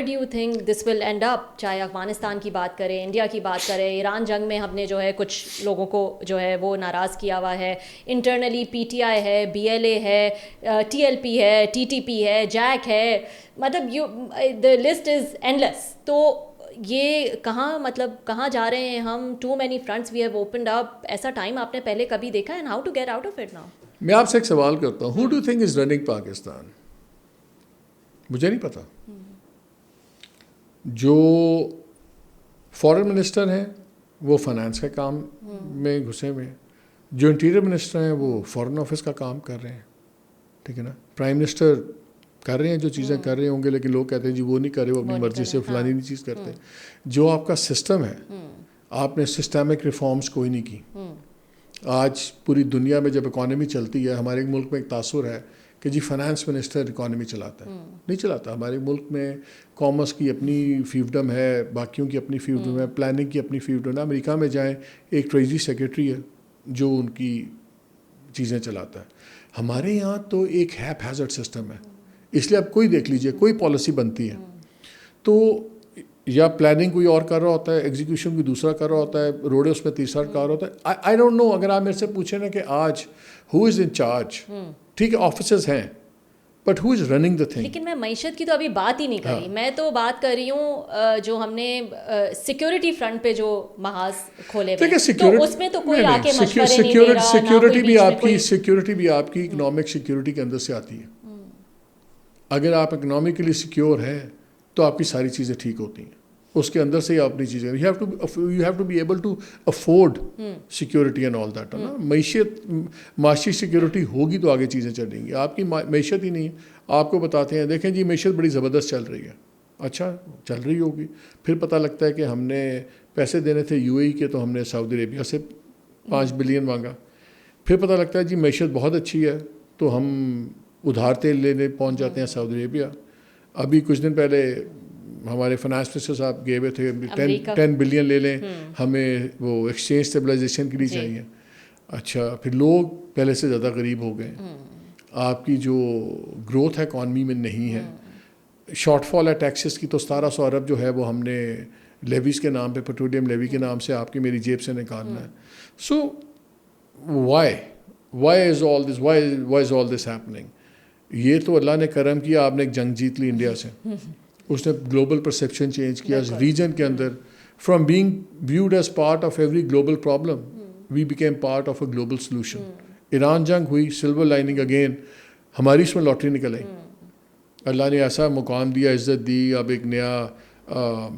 do you think this will end up? چاہے افغانستان کی بات کریں, انڈیا کی بات کریں, ایران جنگ میں ہم نے جو ہے کچھ لوگوں کو جو ہے وہ ناراض کیا ہوا ہے. انٹرنلی پی ٹی آئی ہے, بی ایل اے ہے, ٹی ایل پی ہے, ٹی ٹی پی ہے, جیک ہے, مطلب دا لسٹ از اینڈ لیس. تو یہ کہاں جا رہے ہیں ہم؟ Too many fronts we have opened up. ایسا ٹائم آپ نے پہلے کبھی دیکھا ہے؟ How to get out of it now? میں آپ سے ایک سوال کرتا ہوں, who do think is running Pakistan? مجھے نہیں پتا. جو فارن منسٹر ہیں وہ فائنانس کے کام میں گھسے ہوئے ہیں, جو انٹیریئر منسٹر ہیں وہ فارن آفس کا کام کر رہے ہیں, ٹھیک ہے نا. پرائم منسٹر کر رہے ہیں جو چیزیں کر رہے ہوں گے, لیکن لوگ کہتے ہیں جی وہ نہیں کر رہے, وہ اپنی مرضی سے فلانی نہیں چیز کرتے. جو آپ کا سسٹم ہے, آپ نے سسٹمک ریفارمز کوئی نہیں کی. آج پوری دنیا میں جب اکانومی چلتی ہے, ہمارے ملک میں ایک تاثر ہے کہ جی فائنانس منسٹر اکانومی چلاتا ہے. نہیں چلاتا. ہمارے ملک میں کامرس کی اپنی فیوڈم ہے, باقیوں کی اپنی فیوڈم ہے, پلاننگ کی اپنی فیوڈم ہے. امریکہ میں جائیں ایک ٹریجری سیکرٹری ہے جو ان کی چیزیں چلاتا ہے. ہمارے یہاں تو ایک ہیپ ہیزرڈ سسٹم ہے. اس لیے آپ کوئی دیکھ لیجئے, کوئی پالیسی بنتی ہے تو یا پلاننگ کوئی اور کر رہا ہوتا ہے, ایگزیکیوشن کوئی دوسرا کر رہا ہوتا ہے, روڈے اس میں تیسرا کر رہا ہوتا ہے. I don't know. اگر آپ میرے سے پوچھیں نا کہ آج ہو از ان چارج, ٹھیک ہے آفیسز ہیں, but who is running the thing. لیکن میں معیشت کی تو ابھی بات ہی نہیں کری. میں تو بات کر رہی ہوں جو ہم نے سیکیورٹی فرنٹ پہ جو محاذ کھولے ہوئے ہیں, تو اس میں تو کوئی آ کے مشورے نہیں دے رہا. سیکیورٹی بھی آپ کی اکنامک سیکیورٹی کے اندر سے آتی ہے. اگر آپ اکنامکلی سیکیور ہیں تو آپ کی ساری چیزیں ٹھیک ہوتی ہیں. اس کے اندر سے ہی آپ اپنی چیزیں, you have to be able to afford security and all that. معاشی سیکیورٹی ہوگی تو آگے چیزیں چلیں گی. آپ کی معیشت ہی نہیں ہے. آپ کو بتاتے ہیں دیکھیں جی معیشت بڑی زبردست چل رہی ہے. اچھا چل رہی ہوگی, پھر پتہ لگتا ہے کہ ہم نے پیسے دینے تھے یو اے ای کے, تو ہم نے سعودی عربیہ سے 5 بلین مانگا. پھر پتہ لگتا ہے جی معیشت بہت اچھی ہے تو ہم ادھار تیل لینے پہنچ جاتے ہیں سعودی عربیہ. ابھی کچھ دن پہلے ہمارے فائنانس منسٹر صاحب گئے ہوئے تھے, 10 بلین لے لیں, ہمیں وہ ایکسچینج اسٹیبلائزیشن کے لیے چاہیے. اچھا پھر لوگ پہلے سے زیادہ غریب ہو گئے. آپ کی جو گروتھ ہے اکانومی میں نہیں ہے. شارٹ فال ہے ٹیکسز کی, تو 1700 ارب جو ہے وہ ہم نے لیویز کے نام پہ, پیٹرولیم لیوی کے نام سے آپ کی میری جیب سے نکالنا ہے. So why is all this happening? یہ تو اللہ نے کرم کیا, آپ نے ایک جنگ جیت لی انڈیا سے. اس نے گلوبل پرسیپشن چینج کیا ریجن کے اندر. From being viewed as part of every global problem we became part of a global solution. Iran جنگ ہوئی, سلور لائننگ اگین, ہماری اس میں لاٹری نکل آئی. اللہ نے ایسا مقام دیا, عزت دی. اب ایک نیا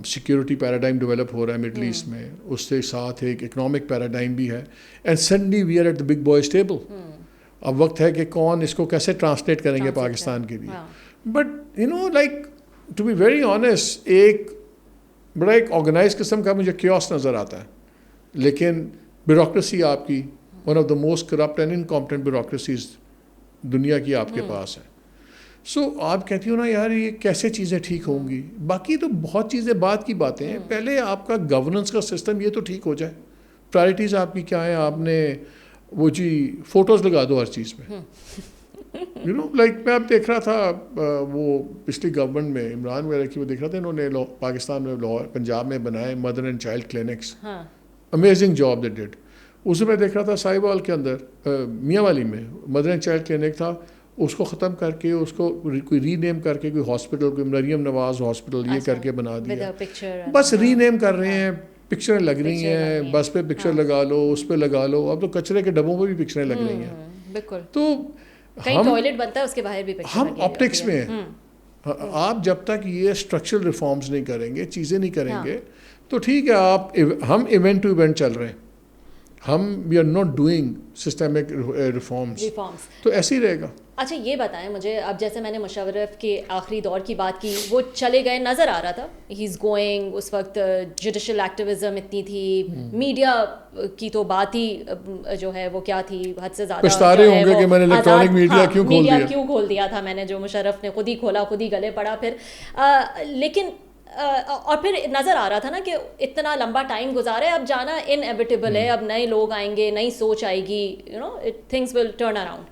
سیکیورٹی پیراڈائم ڈیولپ ہو رہا ہے مڈل ایسٹ میں, اس سے ساتھ ایک اکنامک پیراڈائم بھی ہے. And suddenly we are at the big boys table. اب وقت ہے کہ کون اس کو کیسے ٹرانسلیٹ کریں گے پاکستان کے لیے. But you know like to be very honest, ایک بڑا ایک آرگنائز قسم کا مجھے کیوس نظر آتا ہے. لیکن بیوروکریسی آپ کی one of the most corrupt and incompetent bureaucracies دنیا کی آپ کے پاس ہے. سو آپ کہتی ہو نا یار یہ کیسے چیزیں ٹھیک ہوں گی. باقی تو بہت چیزیں بعد کی باتیں ہیں. پہلے آپ کا گورننس کا سسٹم یہ تو ٹھیک ہو جائے. پرائرٹیز آپ کی کیا ہیں؟ آپ نے وہ جی فوٹوز لگا دو ہر چیز پہ. یو نو لائک میں اب دیکھ رہا تھا وہ پچھلی گورنمنٹ میں عمران وغیرہ کی, وہ دیکھ رہا تھا انہوں نے پاکستان میں لاہور پنجاب میں بنائے mother and child clinics. Amazing job that dead. اسے میں دیکھ رہا تھا ساہیوال کے اندر, میاں والی میں مدر اینڈ چائلڈ کلینک تھا. اس کو ختم کر کے اس کو کوئی ری نیم کر کے کوئی ہاسپٹل کوئی مریم نواز ہاسپٹل یہ کر کے بنا دیا, بس ری نیم کر رہے ہیں, پکچریں لگ رہی ہیں, بس پہ پکچر لگا لو, اس پہ لگا لو, اب تو کچرے کے ڈبوں پہ بھی پکچریں لگ رہی ہیں. بالکل. تو ٹوائلٹ بنتا ہے اس کے باہر بھی ہم آپٹکس میں ہیں. آپ جب تک یہ اسٹرکچرل ریفارمز نہیں کریں گے, چیزیں نہیں کریں گے, تو ٹھیک ہے آپ ہم ایونٹ ٹو ایونٹ چل رہے ہیں, ہم we are not doing systemic reforms, تو ایسے ہی رہے گا. اچھا یہ بتائیں مجھے, اب جیسے میں نے مشرف کے آخری دور کی بات کی, وہ چلے گئے, نظر آ رہا تھا ہی از گوئنگ, اس وقت جوڈیشل ایکٹیویزم اتنی تھی, میڈیا کی تو بات ہی جو ہے وہ کیا تھی, حد سے زیادہ پچھتا رہے ہوں گے کہ میں نے الیکٹرانک میڈیا کیوں کھول دیا تھا میں نے, جو مشرف نے خود ہی کھولا, خود ہی گلے پڑا پھر. لیکن اور پھر نظر آ رہا تھا نا کہ اتنا لمبا ٹائم گزارا ہے, اب جانا انیویٹیبل ہے, اب نئے لوگ آئیں گے, نئی سوچ آئے گی, you know things will turn around.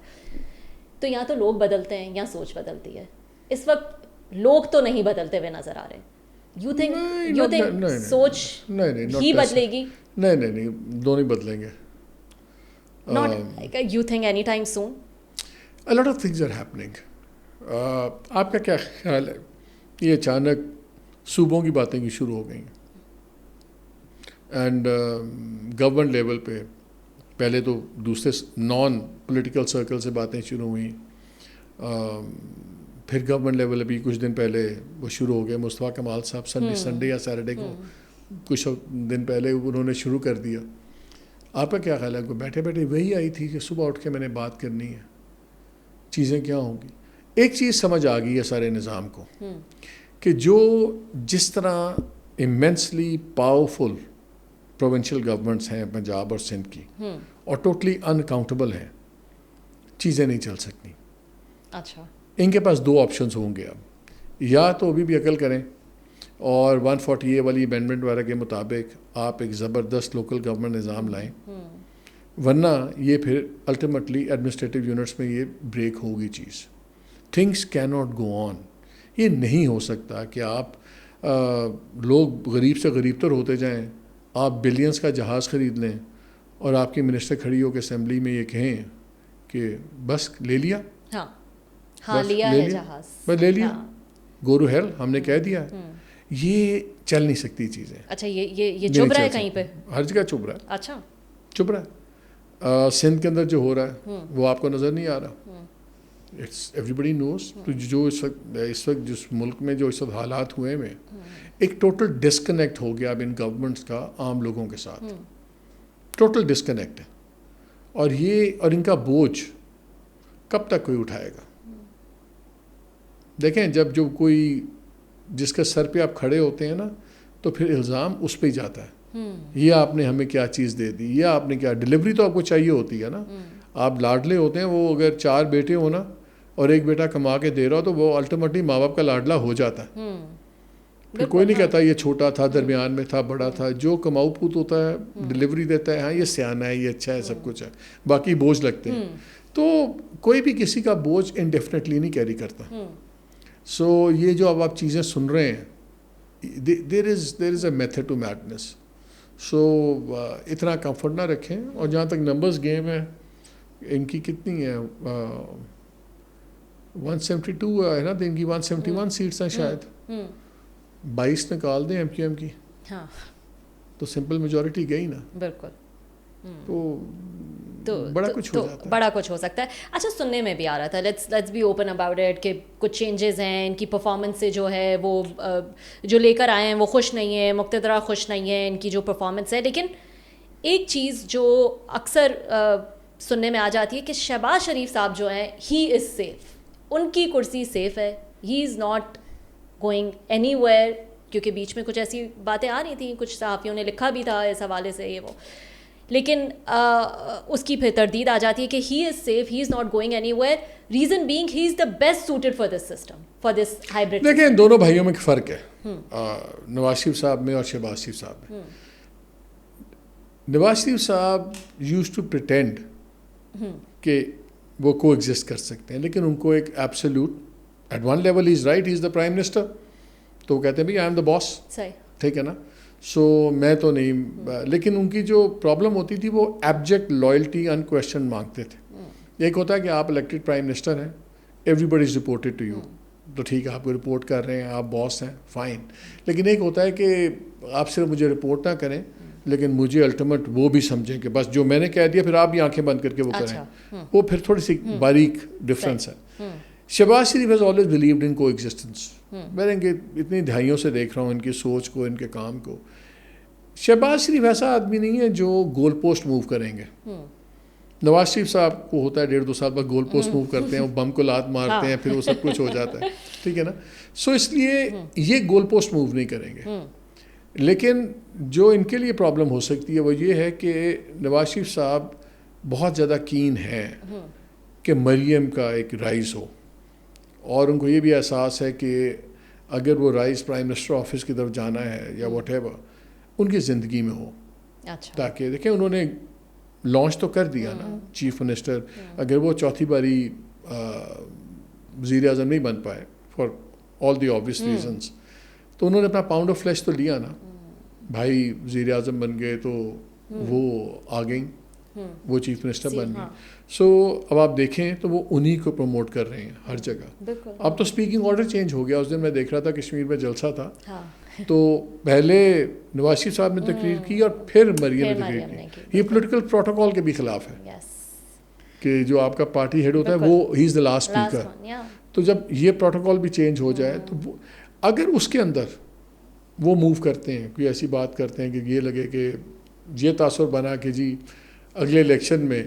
تو یا تو لوگ بدلتے ہیں یا سوچ بدلتی ہے. اس وقت لوگ تو نہیں بدلتے ہوئے نظر آ رہے. یو تھنک سوچ ہی بدلے گی؟ نہیں, دونوں بدلیں گے. Not you think anytime soon? A lot of things are happening. آپ کا کیا خیال ہے, یہ اچانک صوبوں کی باتیں کی شروع ہو گئیں, اینڈ گورنمنٹ لیول پہ پہلے تو دوسرے نان پولیٹیکل سرکل سے باتیں شروع ہوئیں, پھر گورنمنٹ لیول ابھی کچھ دن پہلے وہ شروع ہو گئے. مصطفیٰ کمال صاحب سنڈے یا سیٹرڈے کو کچھ دن پہلے انہوں نے شروع کر دیا. آپ کا کیا خیال ہے, بیٹھے بیٹھے وہی آئی تھی کہ صبح اٹھ کے میں نے بات کرنی ہے, چیزیں کیا ہوں گی. ایک چیز سمجھ آ گئی ہے سارے نظام کو کہ جس طرح ایمینسلی پاورفل پروونشل گورنمنٹس ہیں پنجاب اور سندھ کی, اور ٹوٹلی انکاؤنٹیبل ہیں, چیزیں نہیں چل سکتی. اچھا, ان کے پاس دو آپشنز ہوں گے اب, یا تو ابھی بھی عقل کریں اور 140A والی امینڈمنٹ وغیرہ کے مطابق آپ ایک زبردست لوکل گورنمنٹ نظام لائیں, ورنہ یہ پھر الٹیمیٹلی ایڈمنسٹریٹو یونٹس میں یہ بریک ہوگی چیز. تھنگس کی ناٹ گو آن. یہ نہیں ہو سکتا کہ آپ لوگ غریب سے غریب تر ہوتے جائیں, آپ بلینس کا جہاز خرید لیں اور آپ کی منسٹر کھڑی ہو کے اسمبلی میں یہ کہیں کہ بس لے لیا, ہاں لیا ہے جہاز, بس لے لیا, گو ٹو ہیل, ہم نے کہہ دیا. یہ چل نہیں سکتی چیزیں. اچھا یہ چبھ رہا ہے کہیں پہ, ہر جگہ چبھ رہا ہے. اچھا چبھ رہا ہے. سندھ کے اندر جو ہو رہا ہے وہ آپ کو نظر نہیں آ رہا. اٹس ایوری بڈی نوز. تو جو اس وقت جس ملک میں جو اس وقت حالات ہوئے میں, ایک ٹوٹل ڈسکنیکٹ ہو گیا اب ان گورنمنٹس کا عام لوگوں کے ساتھ, ٹوٹل ڈسکنیکٹ ہے. اور ان کا بوجھ کب تک کوئی اٹھائے گا. دیکھیں جب جو کوئی جس کے سر پہ آپ کھڑے ہوتے ہیں نا, تو پھر الزام اس پہ ہی جاتا ہے, یہ آپ نے ہمیں کیا چیز دے دی, یا آپ نے کیا ڈلیوری تو آپ کو چاہیے ہوتی ہے نا. آپ لاڈلے ہوتے ہیں, وہ اگر 4 بیٹے ہو نا اور ایک بیٹا کما کے دے رہا ہو تو وہ الٹیمیٹلی ماں باپ کا لاڈلا ہو جاتا ہے. پھر کوئی نہیں کہتا یہ چھوٹا تھا, درمیان میں تھا, بڑا تھا. جو کماؤ پوت ہوتا ہے ڈلیوری دیتا ہے, ہاں یہ سیانا ہے, یہ اچھا ہے, سب کچھ ہے, باقی بوجھ لگتے ہیں. تو کوئی بھی کسی کا بوجھ انڈیفینیٹلی نہیں کیری کرتا. سو یہ جو اب آپ چیزیں سن رہے ہیں, دیر is a method to madness. سو اتنا کمفرٹ نہ رکھیں. اور جہاں تک نمبرز گیم ہے, ان کی کتنی ہے 172 ہے نا, تو ان کی 171 سیٹس ہیں شاید. 22 نکال دیں MQM کی, تو سمپل میجورٹی گئی نا. بالکل. تو بڑا کچھ ہو جاتا ہے, بڑا کچھ ہو سکتا ہے. اچھا سننے میں بھی آ رہا تھا, let's be open about it, کہ کچھ چینجز ہیں, ان کی پرفارمنس سے جو ہے وہ جو لے کر آئے ہیں وہ خوش نہیں ہیں, مقتدرہ خوش نہیں ہیں ان کی جو پرفارمنس ہے. لیکن ایک چیز جو اکثر سننے میں آ جاتی ہے کہ شہباز شریف صاحب جو ہیں, ہی از سیف, ان کی کرسی سیف ہے, he is not going anywhere. کیونکہ بیچ میں کچھ ایسی باتیں آ رہی تھیں, کچھ صحافیوں نے لکھا بھی تھا اس حوالے سے یہ وہ, لیکن اس کی پھر تردید آ جاتی ہے کہ he is safe, he is not going anywhere, reason being he is the best suited for this system, for this hybrid. دیکھیں ان دونوں بھائیوں میں فرق ہے, نواز شریف صاحب میں اور شہباز شریف صاحب میں. نواز شریف صاحب یوز ٹو پریٹینڈ کہ وہ کو ایگزسٹ کر سکتے ہیں, لیکن ان کو ایک absolute at one level he is right, he is the prime minister, تو وہ کہتے ہیں بھائی آئی ایم دا باس, ٹھیک ہے نا. سو میں تو نہیں, لیکن ان کی جو پرابلم ہوتی تھی وہ ایبجیکٹ لائلٹی ان کویسچن مانگتے تھے. ایک ہوتا ہے کہ آپ الیکٹڈ پرائم منسٹر ہیں, everybody is reported to you. تو ٹھیک ہے آپ کو رپورٹ کر رہے ہیں, آپ باس ہیں, فائن. لیکن ایک ہوتا ہے کہ آپ صرف مجھے رپورٹ نہ کریں لیکن مجھے الٹیمیٹ وہ بھی سمجھیں کہ بس جو میں نے کہہ دیا پھر آپ بھی آنکھیں بند کر کے وہ کریں. وہ پھر تھوڑی سی باریک ڈفرینس ہے. شہباز شریف ہیز آلویز بلیوڈ ان کو ایگزسٹنس. میں نے اتنی دہائیوں سے دیکھ رہا ہوں ان کی سوچ کو, ان کے کام کو. شہباز شریف ایسا آدمی نہیں ہے جو گول پوسٹ موو کریں گے. نواز شریف صاحب کو ہوتا ہے 1.5-2 سال بعد گول پوسٹ موو کرتے ہیں, وہ بم کو لات مارتے ہیں, پھر وہ سب کچھ ہو جاتا ہے, ٹھیک ہے نا. سو اس لیے یہ گول پوسٹ موو نہیں کریں گے. لیکن جو ان کے لیے پرابلم ہو سکتی ہے وہ یہ ہے کہ نواز شریف صاحب بہت زیادہ کین ہیں کہ مریم کا ایک رائز ہو, اور ان کو یہ بھی احساس ہے کہ اگر وہ رائز پرائم منسٹر آفس کی طرف جانا ہے یا واٹ ایور ان کی زندگی میں ہو. تاکہ دیکھیں انہوں نے لانچ تو کر دیا نا چیف منسٹر, اگر وہ چوتھی باری وزیر اعظم نہیں بن پائے for all the obvious reasons, تو انہوں نے اپنا پاؤنڈ آف فلیش تو لیا نا. بھائی وزیر اعظم بن گئے تو وہ آ گئیں, وہ چیف منسٹر بن گئی. سو اب آپ دیکھیں تو وہ انہی کو پروموٹ کر رہے ہیں ہر جگہ. اب تو اسپیکنگ آرڈر چینج ہو گیا. اس دن میں دیکھ رہا تھا کشمیر میں جلسہ تھا, تو پہلے نواز شریف صاحب نے تقریر کی اور پھر مریم نے تقریر کی. یہ پولیٹیکل پروٹوکول کے بھی خلاف ہے کہ جو آپ کا پارٹی ہیڈ ہوتا ہے وہ ہی از دا لاسٹ اسپیکر. تو جب یہ پروٹوکول بھی چینج ہو جائے تو اگر اس کے اندر وہ موو کرتے ہیں, کوئی ایسی بات کرتے ہیں کہ یہ لگے کہ یہ تاثر بنا کہ جی اگلے الیکشن میں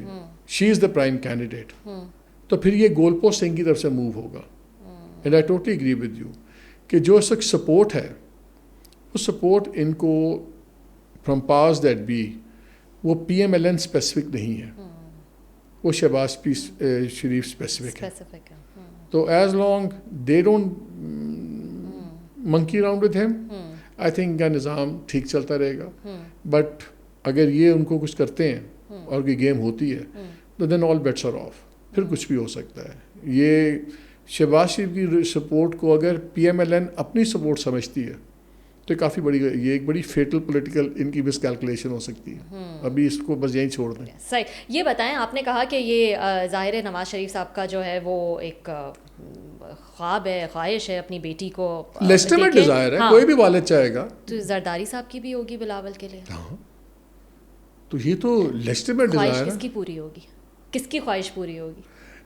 شی از دا پرائم کینڈیڈیٹ, تو پھر یہ گول پوسٹ ان کی طرف سے موو ہوگا. And I totally agree with you کہ جو اس وقت سپورٹ ہے وہ سپورٹ ان کو فرام پاس دیٹ بی وہ P M L N specific نہیں ہے, وہ شہباز شریف اسپیسیفک ہے. تو as long they don't monkey around with him, I think کا نظام ٹھیک چلتا رہے گا. بٹ اگر یہ ان کو کچھ کرتے ہیں اور کوئی گیم ہوتی ہے تو دین آل بیٹس آر آف, پھر کچھ بھی ہو سکتا ہے. یہ شہباز شریف کی سپورٹ کو اگر پی ایم ایل این اپنی سپورٹ سمجھتی ہے تو کافی بڑی, یہ ایک بڑی فیٹل پولیٹیکل ان کی مس کیلکولیشن ہو سکتی ہے. ابھی اس کو بس یہیں چھوڑ دیں. صحیح. یہ بتائیں, آپ نے کہا کہ یہ ظاہر نواز شریف صاحب کا جو ہے وہ ایک خواب ہے, خواہش ہے اپنی بیٹی کو لیجٹمیٹ ڈیزائر ہے, کوئی بھی والد چاہے گا. تو زرداری صاحب کی بھی ہوگی بلاول کے لیے. تو یہ تو لیجٹمیٹ ڈیزائر ہے. کس کی پوری ہوگی, کس کی خواہش پوری ہوگی؟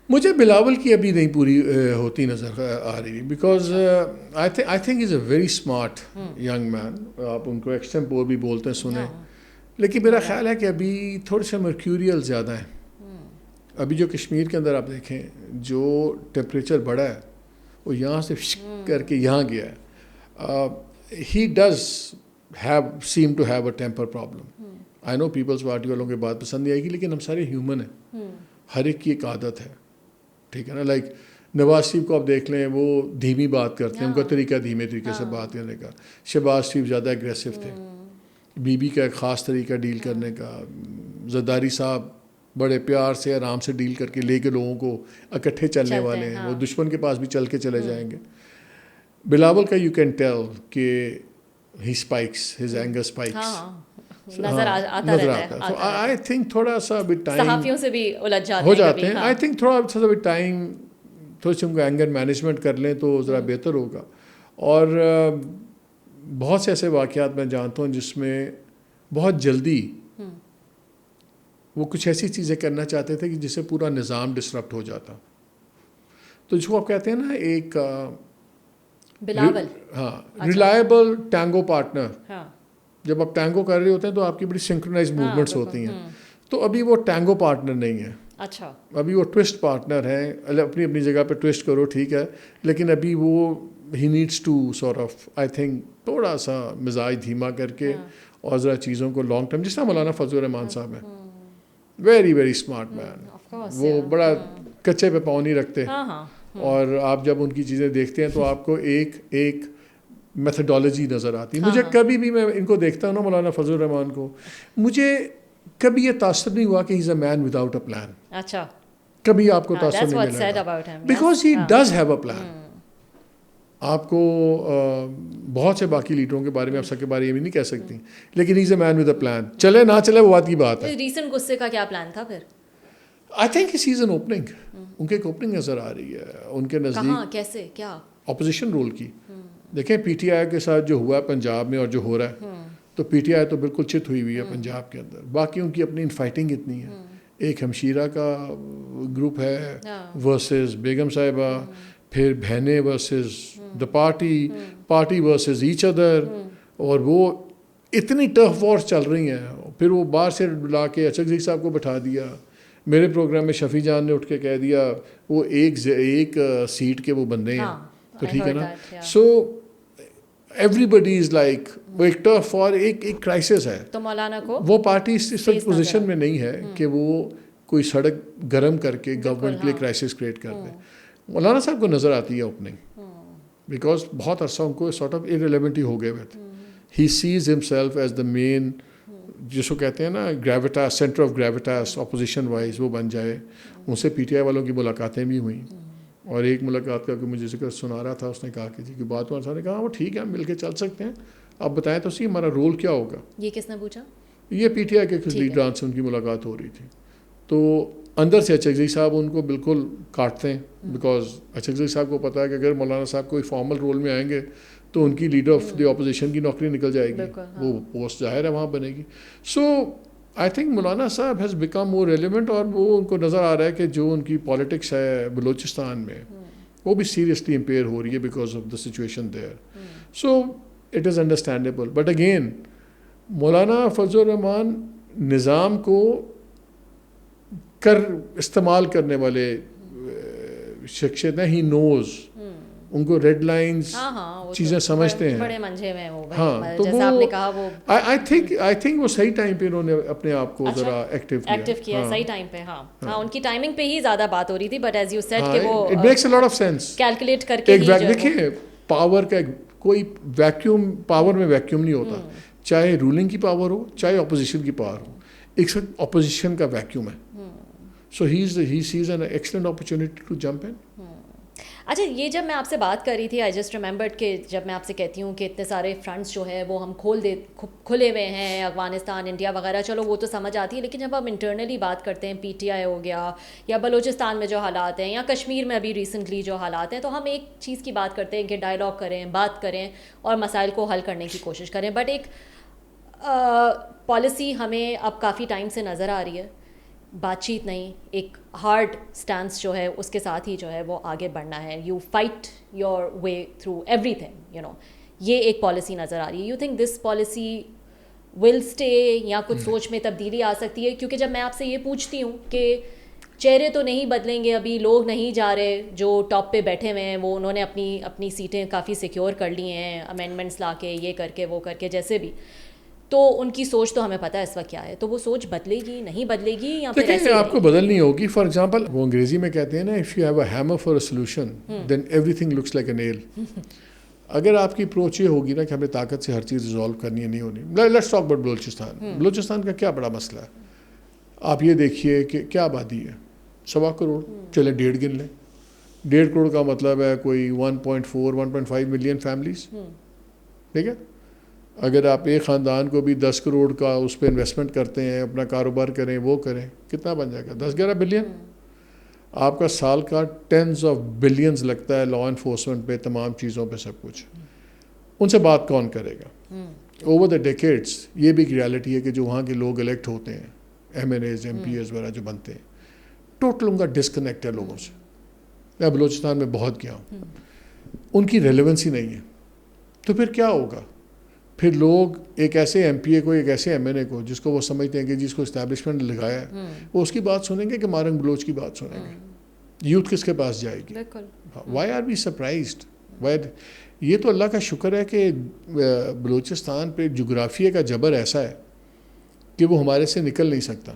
مجھے بلاول کی ابھی نہیں پوری ہوتی نظر آ رہی, because I think is a very smart young man. آپ ان کو ایکسٹمپور بھی بولتے ہیں سنیں, لیکن میرا خیال ہے کہ ابھی تھوڑے سے مرکیوریل زیادہ ہیں. ابھی جو کشمیر کے اندر آپ دیکھیں جو ٹیمپریچر بڑھا ہے وہ یہاں سے کر کے یہاں گیا ہے. He does have seem to have a temper problem. I know Peoples Party والوں کی بات پسند نہیں آئے گی, لیکن ہم سارے ہیومن ہیں, ہر ایک کی ایک عادت ہے, ٹھیک ہے نا. لائک نواز شریف کو آپ دیکھ لیں, وہ دھیمی بات کرتے ہیں, ان کا طریقہ دھیمے طریقے سے بات کرنے کا. شہباز شریف زیادہ اگریسو تھے, بی بی کا ایک خاص طریقہ ڈیل کرنے کا. زرداری صاحب بڑے پیار سے آرام سے ڈیل کر کے لے کے لوگوں کو اکٹھے چلنے والے ہیں, وہ دشمن کے پاس بھی چل کے چلے جائیں گے. بلاول کا یو کین ٹیل کہ ہی اسپائکس, ہز اینگر اسپائکس نظر آتا ہے. تو آئی تھنک تھوڑا سا بھی ٹائم صحافیوں سے بھی الجھ جاتے ہو جاتے ہیں. آئی تھنک تھوڑا سا بھی ٹائم تھوڑی سی ان کو اینگر مینجمنٹ کر لیں تو ذرا بہتر ہوگا. اور بہت سے ایسے واقعات میں جانتا ہوں جس میں بہت جلدی وہ کچھ ایسی چیزیں کرنا چاہتے تھے کہ جس سے پورا نظام ڈسرپٹ ہو جاتا. تو جو آپ کہتے ہیں نا ایک بلاول, ہاں, ریلائبل ٹینگو پارٹنر. جب آپ ٹینگو کر رہے ہوتے ہیں تو آپ کی بڑی سنکرونائز موومنٹس ہوتی ہیں. تو ابھی وہ ٹینگو پارٹنر نہیں ہے. اچھا, ابھی وہ ٹوسٹ پارٹنر ہیں. اپنی اپنی جگہ پہ ٹوسٹ کرو, ٹھیک ہے, لیکن ابھی وہ he needs to sort of I think تھوڑا سا مزاج دھیما کر کے اور ذرا چیزوں کو لانگ ٹرم, جس طرح مولانا فضل الرحمان صاحب ہیں, ویری ویری اسمارٹ مین, وہ بڑا کچے پہ پاؤں نہیں رکھتے. اور آپ جب ان کی چیزیں دیکھتے ہیں تو آپ کو ایک میتھڈالوجی نظر آتی ہے. مجھے کبھی بھی, میں ان کو دیکھتا ہوں نا مولانا فضل الرحمان کو, مجھے کبھی یہ تاثر نہیں ہوا کہ he is a main without a plan. اچھا, کبھی آپ کو تاثر نہیں ملے گا, because he does have a plan. آپ کو بہت سے باقی لیڈروں کے بارے میں افسر کے بارے میں نہیں کہہ سکتی, لیکن ہی از اے مین ود اے پلان. چلے نہ چلے وہ بات کی بات ہے. ریسنٹ غصے کا کیا پلان تھا پھر؟ I think he sees an opening. ان کی ایک اوپننگ نظر آ رہی ہے ان کے نزدیک. کیسے کیا اپوزیشن رول کی. دیکھیں پی ٹی آئی کے ساتھ جو ہوا ہے پنجاب میں اور جو ہو رہا ہے, تو پی ٹی آئی تو بالکل چت ہوئی ہے پنجاب کے اندر. باقی ان کی اپنی ان فائٹنگ اتنی ہے. ایک ہمشیرہ کا گروپ ہے ورسز بیگم صاحبہ, پھر بہنیں versus the party versus each other, اور وہ اتنی ٹف وارز چل رہی ہیں. پھر وہ باہر سے بلا کے اچھک صاحب کو بٹھا دیا. میرے پروگرام میں شفیع جان نے اٹھ کے کہہ دیا وہ ایک سیٹ کے وہ بندے ہیں, تو ٹھیک ہے نا. سو ایوری بڈی از لائک وہ ایک ٹف اور ایک کرائسس ہے. تو مولانا کو وہ پارٹی اس وقت پوزیشن میں نہیں ہے کہ وہ کوئی سڑک گرم کر کے گورنمنٹ کے لیے کرائسس کریٹ کر دے. مولانا صاحب کو نظر آتی ہے اوپننگ, بیکاز بہت عرصہ ان کو سارٹ آف ارریلیونٹ ہی ہو گئے ہوئے تھے. ہی سیز ہمسیلف ایز دا مین, جس کو کہتے ہیں نا گریویٹاس, سینٹر آف گریویٹاس اپوزیشن وائز وہ بن جائے. ان سے پی ٹی آئی والوں کی ملاقاتیں بھی ہوئیں, اور ایک ملاقات کا کہ مجھے ذکر سنا رہا تھا, اس نے کہا کہ جی کی بات ہوا, نے کہا وہ ٹھیک ہے ہم مل کے چل سکتے ہیں, آپ بتائیں تو صحیح ہمارا رول کیا ہوگا. یہ کس نے پوچھا؟ یہ پی ٹی آئی کے کچھ لیڈران سے ان کی ملاقات ہو رہی تھی. تو اندر سے اچھک صاحب ان کو بالکل کاٹتے ہیں, بیکاز اچھک صاحب کو پتا ہے کہ اگر مولانا صاحب کوئی فارمل رول میں آئیں گے تو ان کی لیڈر آف دی اپوزیشن کی نوکری نکل جائے گی, وہ پوسٹ ظاہر ہے وہاں بنے گی. سو آئی تھنک مولانا صاحب ہیز بیکم مور ریلیونٹ, اور وہ ان کو نظر آ رہا ہے کہ جو ان کی پالیٹکس ہے بلوچستان میں وہ بھی سیریسلی امپیئر ہو رہی ہے because of the situation there. So it is understandable. But again Maulana Fazl الرحمان نظام کو استعمال کرنے والے شخصیت ہیں. ہی نوز, ان کو ریڈ لائنز چیزیں سمجھتے ہیں, بڑے منجھے میں وہ. ہاں تو جیسا آپ نے کہا وہ آئی تھنک وہ صحیح ٹائم پہ انہوں نے اپنے آپ کو ذرا ایکٹیو کیا, صحیح ٹائم پہ. ہاں ان کی ٹائمنگ پہ ہی زیادہ بات ہو رہی تھی, بٹ ایز یو سیڈ کہ وہ it makes a lot of sense calculate کر کے. دیکھیں پاور کا کوئی ویکیوم, پاور میں ویکیوم نہیں ہوتا, چاہے رولنگ کی پاور ہو چاہے اپوزیشن کی پاور ہو. ایک اپوزیشن کا ویکیوم ہے. So he sees an excellent opportunity to jump in. اچھا, یہ جب میں آپ سے بات کر رہی تھی آئی جسٹ ریممبرڈ کہ جب میں آپ سے کہتی ہوں کہ اتنے سارے فرنٹس جو ہے وہ ہم کھلے ہوئے ہیں, افغانستان, انڈیا وغیرہ, چلو وہ تو سمجھ آتی ہے, لیکن جب ہم انٹرنلی بات کرتے ہیں, پی ٹی آئی ہو گیا یا بلوچستان میں جو حالات ہیں یا کشمیر میں ابھی ریسنٹلی جو حالات ہیں, تو ہم ایک چیز کی بات کرتے ہیں کہ ڈائلاگ کریں, بات کریں اور مسائل کو حل کرنے کی کوشش کریں. بٹ ایک پالیسی ہمیں اب کافی ٹائم سے نظر آ رہی ہے, بات چیت نہیں, ایک ہارڈ سٹانس جو ہے اس کے ساتھ ہی جو ہے وہ آگے بڑھنا ہے. You fight your way through everything, you know, یہ ایک پالیسی نظر آ رہی ہے. You think this policy will stay یا کچھ سوچ میں تبدیلی آ سکتی ہے؟ کیونکہ جب میں آپ سے یہ پوچھتی ہوں کہ چہرے تو نہیں بدلیں گے, ابھی لوگ نہیں جا رہے جو ٹاپ پہ بیٹھے ہوئے ہیں, وہ انہوں نے اپنی سیٹیں کافی سیکیور کر لی ہیں, امینڈمنٹس لا کے, یہ کر کے وہ کر کے, جیسے بھی, تو ان کی سوچ تو ہمیں پتہ ہے اس وقت کیا ہے, تو وہ سوچ بدلے گی نہیں بدلے گی یا پھر ایسے آپ کو بدلنی ہوگی. فار ایگزامپل وہ انگریزی میں کہتے ہیں نا, if you have a hammer for a solution then everything looks like a nail. اگر آپ کی اپروچ یہ ہوگی نا کہ ہمیں طاقت سے ہر چیز ریزالو کرنی ہے, نہیں ہونی. Let's talk about Balochistan. Balochistan کا کیا بڑا مسئلہ ہے, آپ یہ دیکھیے کہ کیا آبادی ہے, 1.25 کروڑ, چلیں 1.5 گن لیں. 1.5 کروڑ کا مطلب ہے کوئی 1.5 ملین فیملیز, ٹھیک ہے. اگر آپ ایک خاندان کو بھی 10 کروڑ کا اس پہ انویسٹمنٹ کرتے ہیں, اپنا کاروبار کریں, وہ کریں, کتنا بن جائے گا, 10-11 بلین. آپ کا سال کا ٹینز آف بلینز لگتا ہے لا انفورسمنٹ پہ, تمام چیزوں پہ, سب کچھ. ان سے بات کون کرے گا؟ اوور دا ڈیکیڈس یہ بھی ایک ریالٹی ہے کہ جو وہاں کے لوگ الیکٹ ہوتے ہیں, M N As, M P As وغیرہ جو بنتے ہیں, ٹوٹل ان کا ڈسکنیکٹ ہے لوگوں سے. میں بلوچستان میں بہت گیا ہوں, ان کی ریلیونسی نہیں ہے. تو پھر کیا ہوگا؟ پھر لوگ ایک ایسے ایم پی اے کو, ایک ایسے ایم این اے کو جس کو وہ سمجھتے ہیں کہ جس کو اسٹیبلشمنٹ لگایا ہے, وہ اس کی بات سنیں گے کہ مارنگ بلوچ کی بات سنیں گے. یوتھ کس کے پاس جائے گی؟ Why are we surprised? یہ تو اللہ کا شکر ہے کہ بلوچستان پہ جغرافیہ کا جبر ایسا ہے کہ وہ ہمارے سے نکل نہیں سکتا.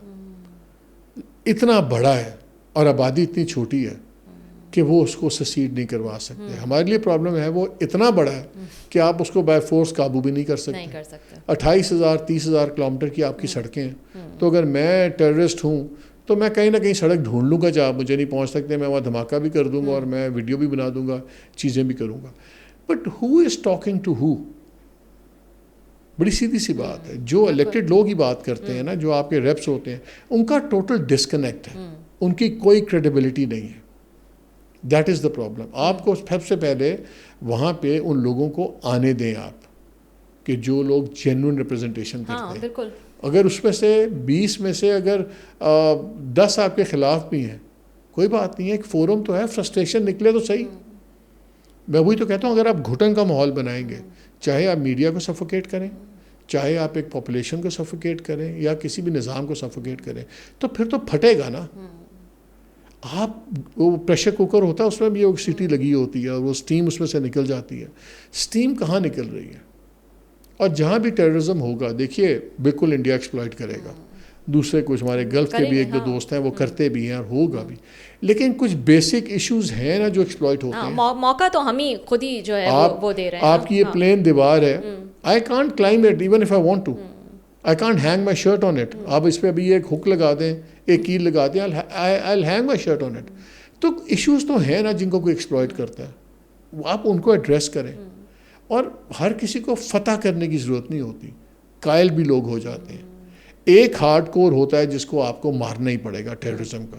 اتنا بڑا ہے اور آبادی اتنی چھوٹی ہے کہ وہ اس کو سسیڈ نہیں کروا سکتے. ہمارے لیے پرابلم ہے وہ اتنا بڑا ہے کہ آپ اس کو بائی فورس قابو بھی نہیں کر سکتے. 28,000-30,000 کلومیٹر کی آپ کی سڑکیں ہیں, تو اگر میں ٹیررسٹ ہوں تو میں کہیں نہ کہیں سڑک ڈھونڈ لوں گا جہاں آپ مجھے نہیں پہنچ سکتے, میں وہاں دھماکہ بھی کر دوں گا اور میں ویڈیو بھی بنا دوں گا, چیزیں بھی کروں گا. But who is talking to who? بڑی سیدھی سی بات ہے. جو الیکٹڈ لوگ ہی بات کرتے ہیں نا, جو آپ کے ریپس ہوتے ہیں, ان کا ٹوٹل ڈسکنیکٹ ہے. ان کی کوئی کریڈیبلٹی نہیں ہے. That is the problem. آپ کو سب سے پہلے وہاں پہ ان لوگوں کو آنے دیں آپ, کہ جو لوگ جینوئن ریپرزنٹیشن کرتے ہیں. بالکل. اگر اس میں سے 20 میں سے اگر 10 آپ کے خلاف بھی ہیں, کوئی بات نہیں ہے, ایک فورم تو ہے, فرسٹریشن نکلے تو صحیح. میں وہی تو کہتا ہوں, اگر آپ گھٹن کا ماحول بنائیں گے, چاہے آپ میڈیا کو سفوکیٹ کریں, چاہے آپ ایک پاپولیشن کو سفوکیٹ کریں, یا کسی بھی نظام کو سفوکیٹ کریں, تو پھر تو پھٹے گا نا. آپ وہ پریشر کوکر ہوتا ہے, اس میں بھی ایک سیٹی لگی ہوتی ہے اور وہ سٹیم اس میں سے نکل جاتی ہے. سٹیم کہاں نکل رہی ہے؟ اور جہاں بھی ٹیررزم ہوگا, دیکھیے بالکل انڈیا ایکسپلائٹ کرے گا. دوسرے کچھ ہمارے گلف کے بھی ایک دو دوست ہیں, وہ کرتے بھی ہیں اور ہوگا بھی. لیکن کچھ بیسک ایشوز ہیں نا جو ایکسپلائٹ ہوتے ہیں. موقع تو ہم ہی خود ہی جو ہے وہ دے رہے ہیں. آپ کی یہ پلین دیوار ہے, I can't climb it even if I want to. I can't hang my shirt on it. آپ اس پہ ابھی ایک ہک لگا دیں, ایک کیل لگا دیں, I will hang my shirt on it. تو ایشوز تو ہیں نا جن کو کوئی ایکسپلائٹ کرتا ہے, آپ ان کو ایڈریس کریں. اور ہر کسی کو فتح کرنے کی ضرورت نہیں ہوتی, قائل بھی لوگ ہو جاتے ہیں. ایک ہارڈ کور ہوتا ہے جس کو آپ کو مارنا ہی پڑے گا ٹیررزم کا.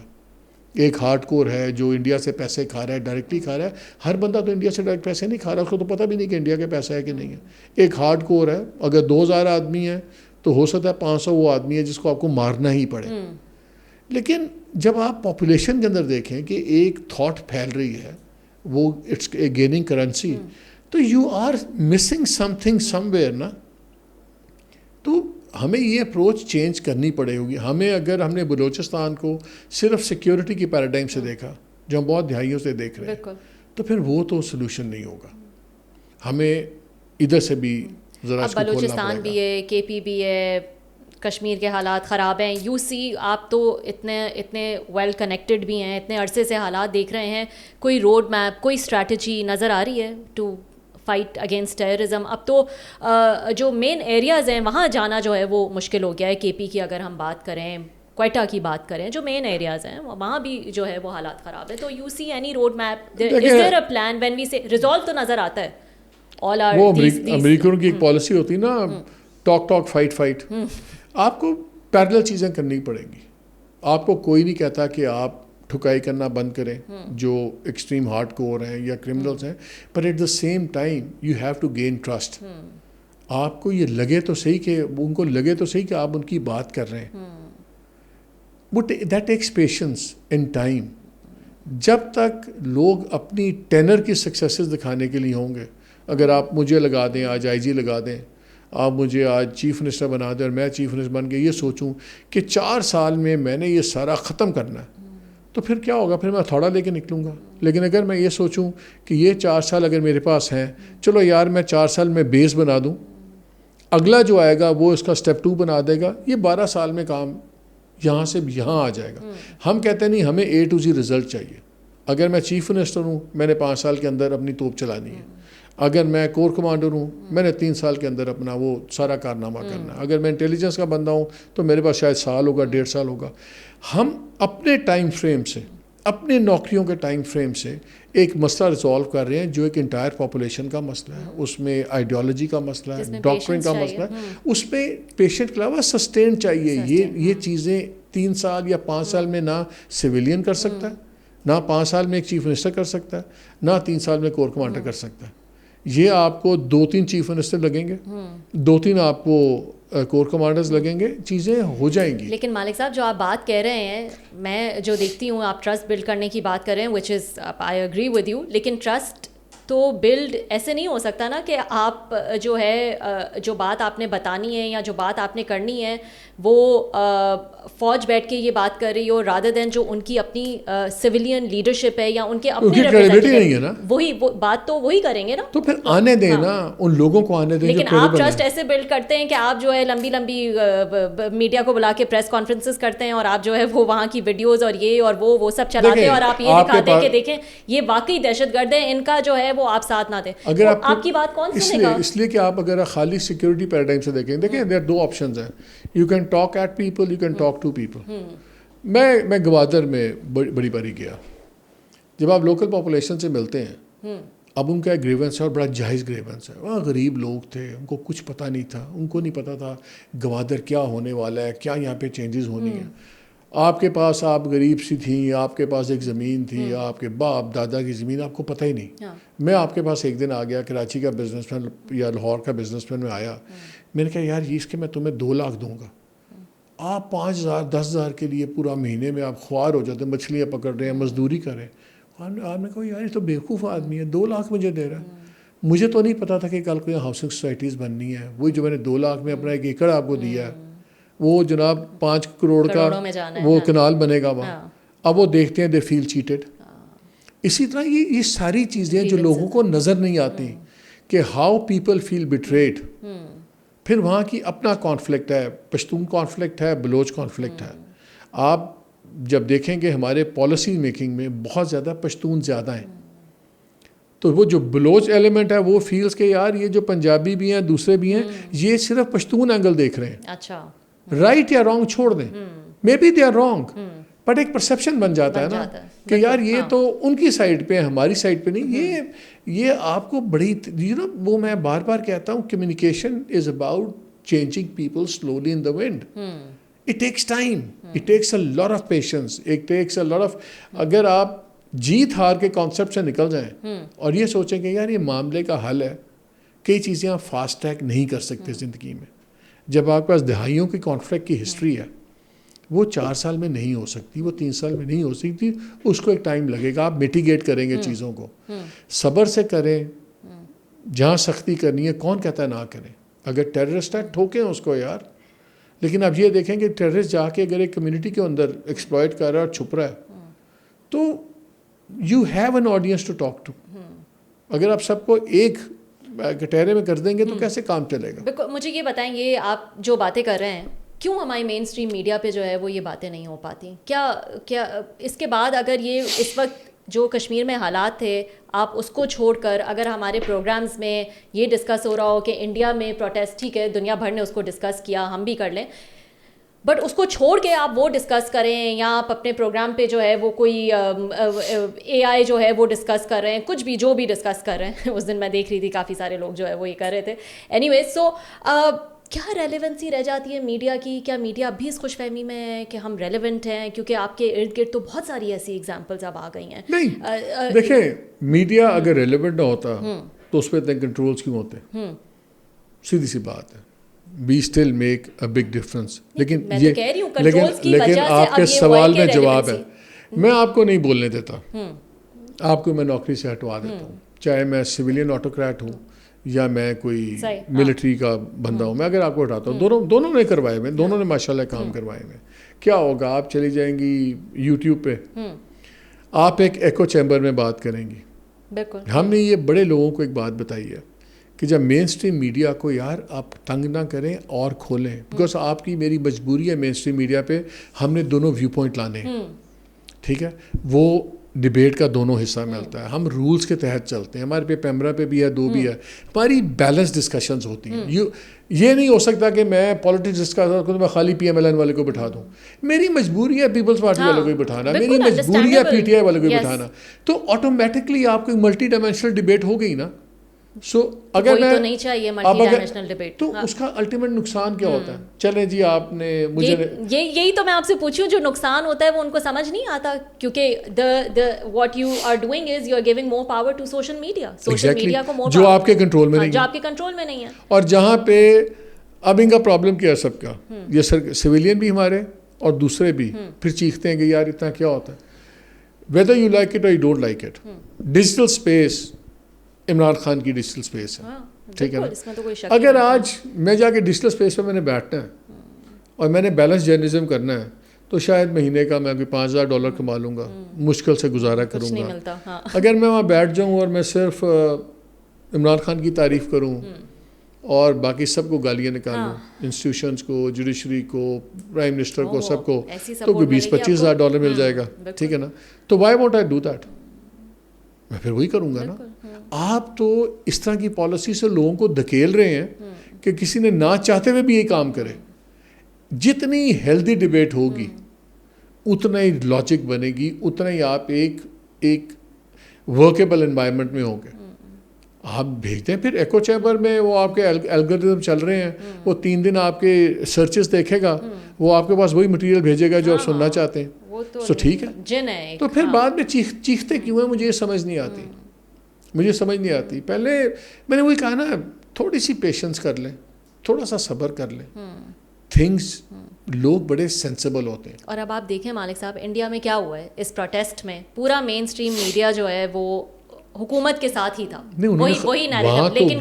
ایک ہارڈ کور ہے جو انڈیا سے پیسے کھا رہا ہے, ڈائریکٹلی کھا رہا ہے. ہر بندہ تو انڈیا سے ڈائریکٹ پیسے نہیں کھا رہا, اس کو تو پتہ بھی نہیں کہ انڈیا کے پیسہ ہے کہ نہیں ہے. ایک ہارڈ کور ہے, اگر 2000 آدمی ہیں تو ہو سکتا ہے 500 وہ آدمی ہے جس کو آپ کو مارنا ہی پڑے. لیکن جب آپ پاپولیشن کے اندر دیکھیں کہ ایک تھاٹ پھیل رہی ہے, وہ اٹس گیننگ کرنسی, تو you are missing something somewhere نا. تو ہمیں یہ اپروچ چینج کرنی پڑے ہوگی. اگر ہم نے بلوچستان کو صرف سیکیورٹی کی پیراڈائم سے دیکھا, جو ہم بہت دہائیوں سے دیکھ رہے ہیں, تو پھر وہ تو سلوشن نہیں ہوگا. ہمیں ادھر سے بھی ذرا اس کو کھولنا پڑے گا. بلوچستان بھی ہے, کے پی بھی ہے, کشمیر کے حالات خراب ہیں. یو سی آپ تو اتنے ویل کنیکٹڈ بھی ہیں, اتنے عرصے سے حالات دیکھ رہے ہیں. کوئی روڈ میپ, کوئی اسٹریٹجی نظر آ رہی ہے ٹو فائٹ اگینسٹ ٹیررزم؟ اب تو جو مین ایریاز ہیں وہاں جانا جو ہے وہ مشکل ہو گیا ہے. کے پی کی اگر ہم بات کریں, کوئٹہ کی بات کریں, جو مین ایریاز ہیں وہاں بھی جو ہے وہ حالات خراب ہیں. تو you see any road map, is there a plan when we say resolve تو نظر آتا ہے. وہ امریکن کی ایک پالیسی ہوتی نا, ٹاک فائٹ. آپ کو پیرلل چیزیں کرنی پڑیں گی. آپ کو کوئی نہیں کہتا کہ آپ ٹھکائی کرنا بند کریں جو ایکسٹریم ہارڈ کور ہیں یا کرمنلز ہیں, پر at the same time you have to gain trust. آپ کو یہ لگے تو صحیح کہ ان کو لگے تو صحیح کہ آپ ان کی بات کر رہے ہیں. But that takes patience and time. جب تک لوگ اپنی ٹینر کی سکسیسز دکھانے کے لیے ہوں گے, اگر آپ مجھے لگا دیں آج آئی جی لگا دیں, آپ مجھے آج چیف منسٹر بنا دیں اور میں چیف منسٹر بن کے یہ سوچوں کہ 4 سال میں نے یہ سارا ختم کرنا ہے, تو پھر کیا ہوگا؟ پھر میں تھوڑا لے کے نکلوں گا. لیکن اگر میں یہ سوچوں کہ یہ 4 سال اگر میرے پاس ہیں, چلو یار میں 4 سال میں بیس بنا دوں, اگلا جو آئے گا وہ اس کا اسٹیپ 2 بنا دے گا, یہ 12 سال میں کام یہاں سے یہاں آ جائے گا. ہم کہتے نہیں, ہمیں A to Z رزلٹ چاہیے. اگر میں چیف منسٹر ہوں, میں نے 5 سال کے اندر اپنی توپ چلانی ہے. اگر میں کور کمانڈر ہوں, میں نے 3 سال کے اندر اپنا وہ سارا کارنامہ کرنا ہے. اگر میں انٹیلیجنس کا بندہ ہوں تو میرے پاس شاید سال ہوگا, 1.5 سال ہوگا. ہم اپنے ٹائم فریم سے, اپنے نوکریوں کے ٹائم فریم سے ایک مسئلہ ریزالو کر رہے ہیں جو ایک انٹائر پاپولیشن کا مسئلہ ہے. اس میں آئیڈیالوجی کا مسئلہ ہے, ڈاکٹرن کا مسئلہ ہے. اس میں پیشنٹ کے علاوہ سسٹین چاہیے. یہ چیزیں 3 سال یا 5 سال میں نہ سویلین کر سکتا ہے, نہ 5 سال میں ایک چیف منسٹر کر سکتا ہے, نہ 3 سال میں کور کمانڈر کر سکتا ہے. یہ آپ کو 2-3 چیف منسٹر لگیں گے, 2-3 آپ کو کور کمانڈرز لگیں گے, چیزیں ہو جائیں گی. لیکن مالک صاحب جو آپ بات کہہ رہے ہیں, میں جو دیکھتی ہوں آپ ٹرسٹ بلڈ کرنے کی بات کر رہے ہیں, وچ از آئی اگری ود یو. لیکن ٹرسٹ تو بلڈ ایسے نہیں ہو سکتا نا کہ آپ جو ہے جو بات آپ نے بتانی ہے یا جو بات آپ نے کرنی ہے وہ فوج بیٹھ کے یہ بات کر رہی ہو, رادر دین جو ان کی اپنی سویلین لیڈرشپ ہے یا ان کے اپنے ریپرزینٹیٹیو, وہی بات تو وہی کریں گے نا. تو پھر آنے دیں نا, ان لوگوں کو آنے دیں. لیکن آپ ٹرسٹ ایسے بلڈ کرتے ہیں کہ آپ جو ہے لمبی میڈیا کو بلا کے پریس کانفرنسز کرتے ہیں, اور آپ جو ہے وہ وہاں کی ویڈیوز اور یہ اور وہ سب چلاتے ہیں, اور آپ یہ دکھاتے ہیں کہ دیکھیں یہ واقعی دہشت گرد ہیں, ان کا جو ہے وہ آپ ساتھ نہ دیں. اگر آپ کی بات کون سنے گا؟ اس لیے کہ آپ اگر خالی سیکورٹی پیراڈائم سے دیکھیں دیر آر 2 آپشنز ہیں. You can talk at people, you can talk to people. میں گوادر میں بڑی باری گیا. جب آپ لوکل پاپولیشن سے ملتے ہیں, اب ان کا گریونس ہے اور بڑا جائز گریونس ہے. وہاں غریب لوگ تھے, ان کو کچھ پتہ نہیں تھا, ان کو نہیں پتہ تھا گوادر کیا ہونے والا ہے, کیا یہاں پہ چینجز ہونی ہیں. آپ کے پاس آپ غریب سی تھیں, آپ کے پاس ایک زمین تھی, آپ کے باپ دادا کی زمین آپ کو پتہ ہی نہیں. میں آپ کے پاس ایک دن آ گیا, کراچی کا بزنس مین یا لاہور کا بزنس مین میں آیا, میں نے کہا یار یہ اس کے میں تمہیں 2 لاکھ دوں گا, آپ 5,000 10,000 کے لیے پورا مہینے میں آپ خوار ہو جاتے ہیں, مچھلیاں پکڑ رہے ہیں, مزدوری کر رہے ہیں. آپ نے کہا یار یہ تو بیوقوف آدمی ہے, 2 لاکھ مجھے دے رہا ہے. مجھے تو نہیں پتا تھا کہ کل کو یہاں ہاؤسنگ سوسائٹیز بننی ہے. وہی جو میں نے 2 لاکھ میں اپنا 1 ایکڑ آپ کو دیا ہے, وہ جناب 5 کروڑ کا وہ کنال بنے گا وہاں. اب وہ دیکھتے ہیں, دے فیل چیٹڈ. اسی طرح یہ ساری چیزیں جو لوگوں کو نظر نہیں آتی کہ ہاؤ پیپل فیل بٹریڈ. پھر وہاں کی اپنا کانفلکٹ ہے, پشتون کانفلکٹ ہے, بلوچ کانفلکٹ ہے. آپ جب دیکھیں گے ہمارے پالیسی میکنگ میں بہت زیادہ پشتون زیادہ ہیں, تو وہ جو بلوچ ایلیمنٹ ہے وہ فیلز کہ یار یہ جو پنجابی بھی ہیں دوسرے بھی ہیں یہ صرف پشتون اینگل دیکھ رہے ہیں. اچھا رائٹ یا رانگ چھوڑ دیں, maybe they are wrong, but ایک پرسیپشن بن جاتا ہے نا کہ یار یہ تو ان کی سائڈ پہ ہے, ہماری سائڈ پہ نہیں. یہ آپ کو بڑی وہ میں بار بار کہتا ہوں, communication is about changing people slowly in the wind. It takes time, it takes a lot of patience, it takes a lot of. اگر آپ جیت ہار کے کانسیپٹ سے نکل جائیں اور یہ سوچیں کہ یار یہ معاملے کا حل ہے, کئی چیزیں آپ فاسٹ ٹریک نہیں کر سکتے زندگی میں. جب آپ کے پاس دہائیوں کی کانفلکٹ کی ہسٹری ہے, وہ 4 سال میں نہیں ہو سکتی, وہ 3 سال میں نہیں ہو سکتی, اس کو ایک ٹائم لگے گا. آپ میٹیگیٹ کریں گے چیزوں کو, صبر سے کریں. جہاں سختی کرنی ہے کون کہتا ہے نہ کریں. اگر ٹیررسٹ ہے ٹھوکیں اس کو یار, لیکن اب یہ دیکھیں کہ ٹیررسٹ جا کے اگر ایک کمیونٹی کے اندر ایکسپلائٹ کر رہا ہے اور چھپ رہا ہے, تو you have an audience to talk to. اگر آپ سب کو ایک کٹہرے میں کر دیں گے تو کیسے کام چلے گا. مجھے یہ بتائیں, یہ آپ جو باتیں کر رہے ہیں کیوں ہماری مین اسٹریم میڈیا پہ جو ہے وہ یہ باتیں نہیں ہو پاتی؟ کیا اس کے بعد اگر یہ اس وقت جو کشمیر میں حالات تھے آپ اس کو چھوڑ کر اگر ہمارے پروگرامز میں یہ ڈسکس ہو رہا ہو کہ انڈیا میں پروٹیسٹ, ٹھیک ہے دنیا بھر نے اس کو ڈسکس کیا, ہم بھی کر لیں, بٹ اس کو چھوڑ کے آپ وہ ڈسکس کریں, یا آپ اپنے پروگرام پہ جو ہے وہ کوئی اے آئی جو ہے وہ ڈسکس کر رہے ہیں, کچھ بھی جو بھی ڈسکس کر رہے ہیں. اس دن میں دیکھ رہی تھی کافی سارے لوگ جو ہے وہ یہ کر رہے تھے. اینی ویز, سو کیا ریلیونسی رہ جاتی ہے میڈیا کی؟ کیا میڈیا اب بھی اس خوش فہمی میں ہے کہ ہم ریلیونٹ ہیں؟ کیونکہ آپ کے ارد گرد تو بہت ساری ایسی ایگزامپلز اب آ گئی ہیں. نہیں دیکھیں, میڈیا اگر ریلیونٹ نہ ہوتا تو اس پہ اتنے کنٹرولز کیوں ہوتے؟ سیدھی سی بات ہے. We still make a big difference. لیکن آپ کے سوال میں جواب ہے, میں آپ کو نہیں بولنے دیتا, آپ کو میں نوکری سے ہٹوا دیتا ہوں, چاہے میں سویلین آٹوکریٹ ہوں یا میں کوئی ملٹری کا بندہ ہوں. میں اگر آپ کو ہٹاتا ہوں, دونوں نے کروائے ہوئے, دونوں نے ماشاء اللہ کام کروائے ہوئے. کیا ہوگا, آپ چلی جائیں گی یوٹیوب پہ, آپ ایک ایکو چیمبر میں بات کریں گی. ہم نے یہ بڑے لوگوں کو ایک بات بتائی ہے کہ جب مین اسٹریم میڈیا کو یار آپ تنگ نہ کریں اور کھولیں, بیکاز آپ کی میری مجبوری ہے مین اسٹریم میڈیا پہ ہم نے دونوں ویو پوائنٹ لانے ہیں. ٹھیک ہے, وہ ڈبیٹ کا دونوں حصہ ملتا ہے, ہم رولز کے تحت چلتے ہیں, ہمارے پہ پیمرا پہ بھی ہے, 2 بھی ہے, ہماری بیلنس ڈسکشنز ہوتی ہیں. یہ نہیں ہو سکتا کہ میں پالیٹکس ڈسکس کروں میں خالی پی ایم ایل این والے کو بٹھا دوں. میری مجبوری ہے پیپلز پارٹی والے کو بھی بٹھانا, میری مجبوری ہے پی ٹی آئی والے کو بھی بٹھانا, تو آٹومیٹکلی آپ کو ملٹی ڈائمینشنل ڈبیٹ ہو گئی نا. سو اگر میں نہیں چاہیے ملٹی ڈائمینشنل ڈبیٹ, تو اس کا الٹیمیٹ نقصان کیا ہوتا ہے؟ چلیں جی آپ نے مجھے یہی تو میں آپ سے پوچھوں, جو نقصان ہوتا ہے وہ ان کو سمجھ نہیں آتا, کیونکہ what you are doing is you are giving more power to social media. Social media کو more جو آپ کے کنٹرول میں نہیں, جو آپ کے کنٹرول میں نہیں ہے. اور جہاں پہ اب ان کا پرابلم کیا ہے سب کا, یہ سویلین بھی ہمارے اور دوسرے بھی پھر چیختے ہیں کہ یار اتنا کیا ہوتا ہے. whether you like it or you don't like it, digital space Imran Khan کی ڈیجیٹل اسپیس ہے, ٹھیک ہے نا. اگر آج میں جا کے ڈیجیٹل اسپیس پہ میں نے بیٹھنا ہے اور میں نے بیلنس جرنلزم کرنا ہے, تو شاید مہینے کا میں کوئی $5,000 کما لوں گا, مشکل سے گزارا کروں گا. اگر میں وہاں بیٹھ جاؤں اور میں صرف عمران خان کی تعریف کروں اور باقی سب کو گالیاں نکالوں, انسٹیٹیوشنس کو, جوڈیشری کو, پرائم منسٹر کو, سب کو, تو کوئی $20,000-25,000 مل جائے گا, ٹھیک ہے نا. تو why won't I do that? میں پھر وہی کروں گا نا. آپ تو اس طرح کی پالیسی سے لوگوں کو دھکیل رہے ہیں کہ کسی نے نہ چاہتے ہوئے بھی یہ کام کرے. جتنی ہیلدی ڈبیٹ ہوگی اتنا ہی لاجک بنے گی, اتنا ہی آپ ایک ورکیبل انوائرمنٹ میں ہوں گے. آپ بھیجتے ہیں. پھر ایکو چیمبر میں وہ آپ کے الگورتھم چل رہے ہیں, وہ 3 دن آپ کے سرچز دیکھے گا, وہ آپ کے پاس وہی مٹیریل بھیجے گا جو آپ سننا چاہتے ہیں. تو ٹھیک ہے, جن ہے. تو پھر بعد میں چیختے کیوں ہیں مجھے یہ سمجھ نہیں آتی. پہلے میں نے وہی کہا نا, تھوڑی سی پیشنس کر لیں, تھوڑا سا صبر کر لیں. تھنگس لوگ بڑے سینسیبل ہوتے ہیں. اور اب آپ دیکھیں مالک صاحب, انڈیا میں کیا ہوا ہے اس پروٹیسٹ میں, پورا مین اسٹریم میڈیا جو ہے وہ حکومت کے ساتھ ہی تھا. وہی نیریٹو, لیکن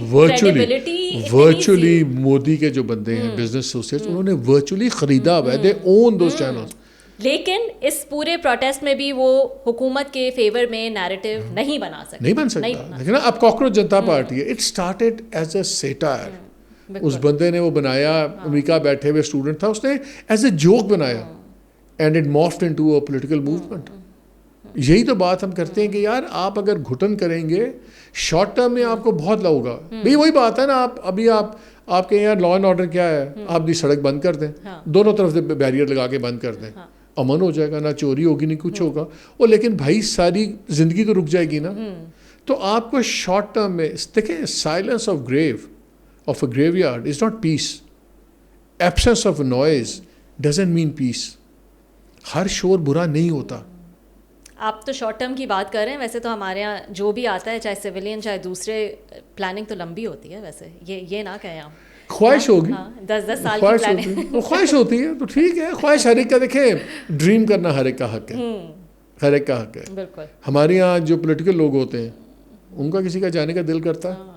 ورچولی مودی کے جو بندے ہیں بزنس ایسوسیٹس, انہوں نے ورچولی خریدا ہوا ہے, دے اون دوز چینلز. لیکن اس پورے پروٹیسٹ میں بھی وہ حکومت کے فیور میں نیریٹو نہیں بنا سکتا. لیکن اب کاکروچ جنتا پارٹی ہے, it started as a satire. اس بندے نے وہ بنایا, امریکہ بیٹھے ہوئے اسٹوڈنٹ تھا, اس نے ایز اے جوک بنایا, and it morphed into a political movement. یہی تو بات ہم کرتے ہیں کہ یار آپ اگر گھٹن کریں گے شارٹ ٹرم میں آپ کو بہت لگا. بھائی وہی بات ہے نا, آپ کے یہاں لا اینڈ آرڈر کیا ہے, آپ دی سڑک بند کر دیں, دونوں طرف سے بیریئر لگا کے بند کر دیں, امن ہو جائے گا, نہ چوری ہوگی نہ کچھ ہوگا. اور لیکن بھائی ساری زندگی تو رک جائے گی نا. تو آپ کو شارٹ ٹرم میں دیکھیں, silence of grave of a graveyard is not peace. Absence of noise doesn't mean peace. ہر شور برا نہیں ہوتا. آپ تو شارٹ ٹرم کی بات کر رہے ہیں, ویسے تو ہمارے یہاں جو بھی آتا ہے چاہے سویلین چاہے دوسرے, پلاننگ تو لمبی ہوتی ہے. ویسے یہ نہ کہیں آپ, خواہش ہوگی 10 سال کی پلاننگ, خواہش ہوتی ہے تو ٹھیک ہے. خواہش ہر ایک کا, دیکھیں ڈریم کرنا ہر ایک کا حق ہے, ہر ایک کا حق ہے. بالکل. ہمارے یہاں جو پولیٹیکل لوگ ہوتے ہیں ان کا کسی کا جانے کا دل کرتا ہے.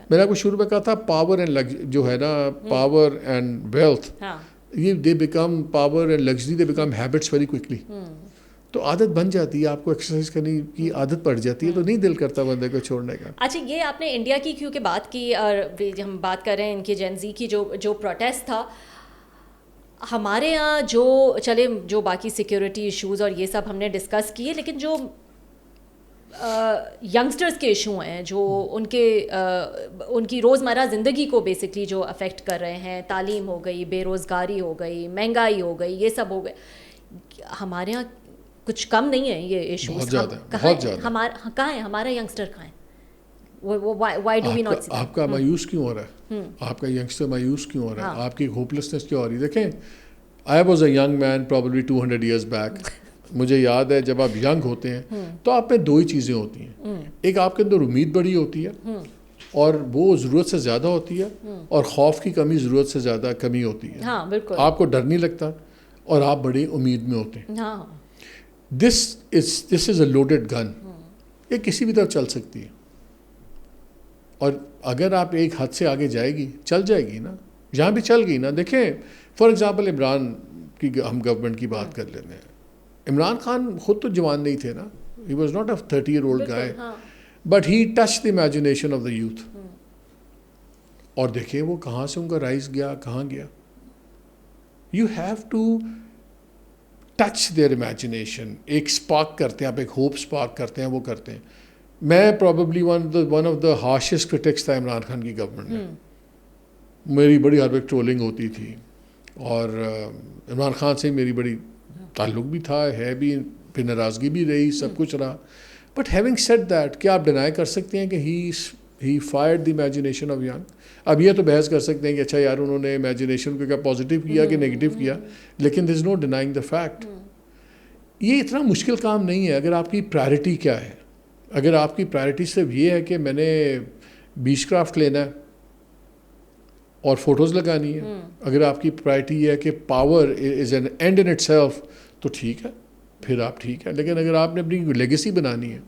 میں نے آپ کو شروع میں کہا تھا پاور اینڈ جو ہے نا, پاور اینڈ ویلتھ, یہ they become power and luxury, they become habits very quickly. تو عادت بن جاتی ہے, آپ کو ایکسرسائز کرنے کی عادت پڑ جاتی ہے, تو نہیں دل کرتا بندے کو چھوڑنے کا. اچھا, یہ آپ نے انڈیا کی کیونکہ بات کی, اور ہم بات کر رہے ہیں ان کی جین زی کی جو پروٹیسٹ تھا. ہمارے یہاں جو باقی سیکیورٹی ایشوز اور یہ سب ہم نے ڈسکس کیے, لیکن جو ینگسٹرز کے ایشو ہیں, جو ان کی روزمرہ زندگی کو بیسکلی جو افیکٹ کر رہے ہیں, تعلیم ہو گئی, بے روزگاری ہو گئی, مہنگائی ہو گئی, یہ سب ہو گئے. ہمارے یہاں کچھ کم نہیں ہے یہ ایشوز. کہاں ہے ہمارا ینگسٹر, کہاں ہے؟ Why do we not see that? آپ کا مایوس کیوں ہو رہا ہے, آپ کا ینگسٹر مایوس کیوں ہو رہا ہے, آپ کی ہوپلیسنس کیوں ہو رہی ہے؟ دیکھیں, I was a young man probably 200 years back. مجھے یاد ہے جب آپ ینگ ہوتے ہیں تو آپ میں 2 ہی چیزیں ہوتی ہیں. ایک آپ کے اندر امید بڑی ہوتی ہے, اور وہ ضرورت سے زیادہ ہوتی ہے, اور خوف کی کمی ضرورت سے زیادہ کمی ہوتی ہے. ہاں بالکل. آپ کو ڈر نہیں لگتا اور آپ بڑی امید میں ہوتے ہیں. This is a loaded gun. یہ کسی بھی طرف چل سکتی ہے, اور اگر آپ ایک حد سے آگے جائے گی, چل جائے گی نا, جہاں بھی چل گئی نا. دیکھیں فار ایگزامپل عمران کی ہم گورنمنٹ کی بات کر لیتے ہیں. عمران خان خود تو جوان نہیں تھے نا, he was not a 30-year-old guy, but he touch the imagination of the youth. اور دیکھیں وہ کہاں سے ان کا رائز گیا, کہاں گیا. You have to touch their imagination. ایک اسپارک کرتے ہیں آپ, ایک ہوپ اسپارک کرتے ہیں, وہ کرتے ہیں. میں probably one of the harshest critics تھا عمران خان کی گورنمنٹ میں. میری بڑی ہر وقت ٹرولنگ ہوتی تھی, اور عمران خان سے میری بڑی تعلق بھی تھا, ہے بھی, پھر ناراضگی بھی رہی, سب کچھ رہا. بٹ ہیونگ سیڈ دیٹ, کیا آپ ڈینائی کر سکتے ہیں کہ he fired the imagination of young. اب یہ تو بحث کر سکتے ہیں کہ اچھا یار انہوں نے امیجنیشن کو کیا پازیٹیو کیا کہ نیگیٹو کیا, لیکن دیر is no denying the fact. یہ اتنا مشکل کام نہیں ہے اگر آپ کی پرائرٹی کیا ہے. اگر آپ کی پرائرٹی صرف یہ ہے کہ میں نے بیچ کرافٹ لینا ہے اور فوٹوز لگانی ہے, اگر آپ کی پرائرٹی یہ ہے کہ power is an and in it self, تو ٹھیک ہے, پھر آپ ٹھیک ہے. لیکن اگر آپ نے اپنی لیگیسی بنانی ہے,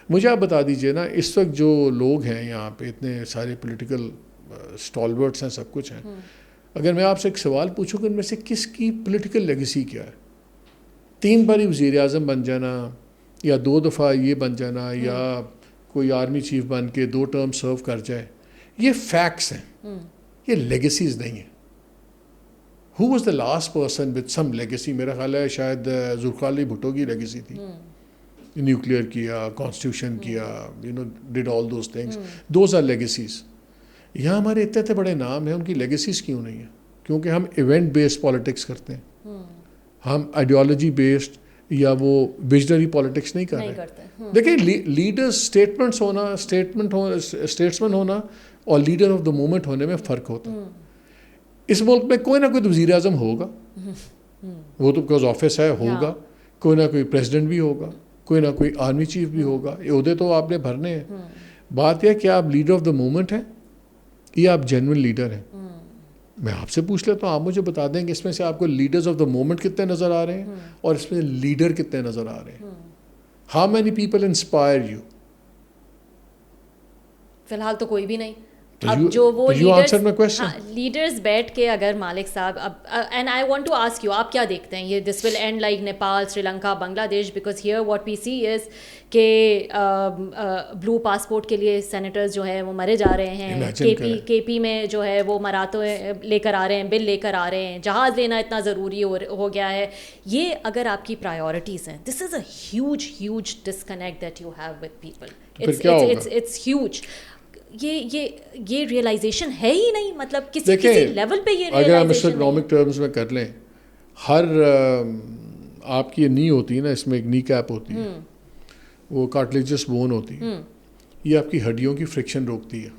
مجھے آپ بتا دیجئے نا, اس وقت جو لوگ ہیں یہاں پہ, اتنے سارے پولیٹیکل اسٹالورٹس ہیں, سب کچھ ہیں, اگر میں آپ سے ایک سوال پوچھوں کہ ان میں سے کس کی پولیٹیکل لیگیسی کیا ہے؟ 3 باری وزیر اعظم بن جانا, یا 2 دفعہ یہ بن جانا, یا کوئی آرمی چیف بن کے 2 ٹرم سرو کر جائے, یہ فیکٹس ہیں, یہ لیگیسیز نہیں ہیں. Who was the last person with some legacy? میرا خیال ہے شاید ذوالفقار علی بھٹو کی لیگیسی تھی. نیوکلیئر کیا, کانسٹیٹیوشن کیا, did all those things, those are legacies. یہاں ہمارے اتنے بڑے نام ہیں, ان کی لیگیسیز کیوں نہیں ہیں؟ کیونکہ ہم ایونٹ بیسڈ پالیٹکس کرتے ہیں, ہم آئیڈیالوجی بیسڈ یا وہ ویژنری پالیٹکس نہیں کر رہے. دیکھیں لیڈر اسٹیٹسمین ہونا اور لیڈر آف دا مومنٹ ہونے میں فرق ہوتا ہے. اس ملک میں کوئی نہ کوئی وزیر اعظم ہوگا, وہ تو بیکاز آفس ہے ہوگا, کوئی نہ کوئی پریزیڈنٹ بھی ہوگا, کوئی نہ کوئی آرمی چیف بھی ہوگا. یہ عہدے تو آپ نے بھرنے ہیں. بات یہ ہے کہ آپ لیڈر آف دا مومنٹ ہیں یا آپ جینوئن لیڈر ہیں. میں آپ سے پوچھ لیتا ہوں, آپ مجھے بتا دیں کہ اس میں سے آپ کو لیڈرز آف دا مومنٹ کتنے نظر آ رہے ہیں اور اس میں لیڈر کتنے نظر آ رہے ہیں. How many people inspire you? فی الحال تو کوئی بھی نہیں. اب جو وہ لیڈرز بیٹھ کے اگر مالک صاحب اب and I want to ask you, آپ کیا دیکھتے ہیں یہ this will end like Nepal, Sri Lanka, Bangladesh, because here what we see is کہ بلو پاسپورٹ کے لیے سینیٹرز جو ہے وہ مرے جا رہے ہیں. کے پی میں جو ہے وہ مراتے لے کر آ رہے ہیں, بل لے کر آ رہے ہیں, جہاز لینا اتنا ضروری ہو گیا ہے. یہ اگر آپ کی پرائیورٹیز ہیں, this is a huge disconnect that you have with people. It's huge. یہ ریئلائزیشن ہے ہی نہیں, مطلب کسی لیول پہ یہ اگر ہم اس اکنامک ٹرمز میں کر لیں, ہر آپ کی نی ہوتی ہے نا, اس میں ایک نی کیپ ہوتی ہے, وہ کارٹلیجس بون ہوتی ہے, یہ آپ کی ہڈیوں کی فرکشن روکتی ہے.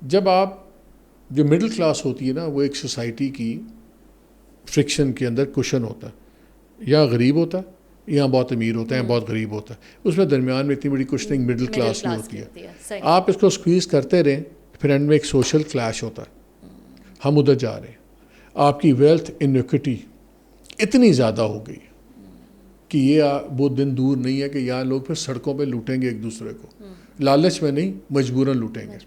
جب آپ جو مڈل کلاس ہوتی ہے نا, وہ ایک سوسائٹی کی فرکشن کے اندر کشن ہوتا ہے, یا غریب ہوتا ہے یہاں بہت امیر ہوتا ہے, بہت غریب ہوتا ہے, اس میں درمیان میں اتنی بڑی کشننگ مڈل کلاس کی ہوتی ہے. آپ اس کو اسکویز کرتے رہیں, پھر اینڈ میں ایک سوشل کلیش ہوتا ہے, ہم ادھر جا رہے ہیں. آپ کی ویلتھ انیکوٹی اتنی زیادہ ہو گئی کہ یہ وہ دن دور نہیں ہے کہ یہاں لوگ پھر سڑکوں پہ لوٹیں گے ایک دوسرے کو, لالچ میں نہیں, مجبوراً لوٹیں گے.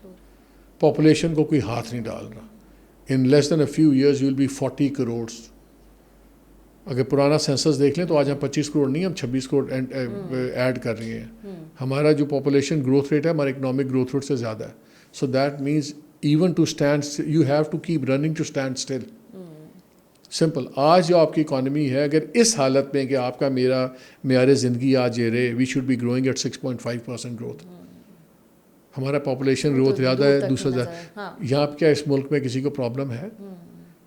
پاپولیشن کو کوئی ہاتھ نہیں ڈال رہا. Unless then a few years you will be 40 crore. اگر پرانا سینسس دیکھ لیں تو آج ہم 25 کروڑ نہیں, ہم 26 کروڑ ایڈ کر رہے ہیں. ہمارا جو پاپولیشن گروتھ ریٹ ہے ہمارے اکنامک گروتھ ریٹ سے زیادہ ہے. So that means even to stand you have to keep running to stand still. Simple. آج جو آپ کی اکانومی ہے, اگر اس حالت میں کہ آپ کا میرا معیار زندگی آج یہ رہے, we should be growing at 6.5% growth. ہمارا پاپولیشن گروتھ زیادہ ہے, دوسرا زیادہ. یہاں کیا اس ملک میں کسی کو پرابلم ہے؟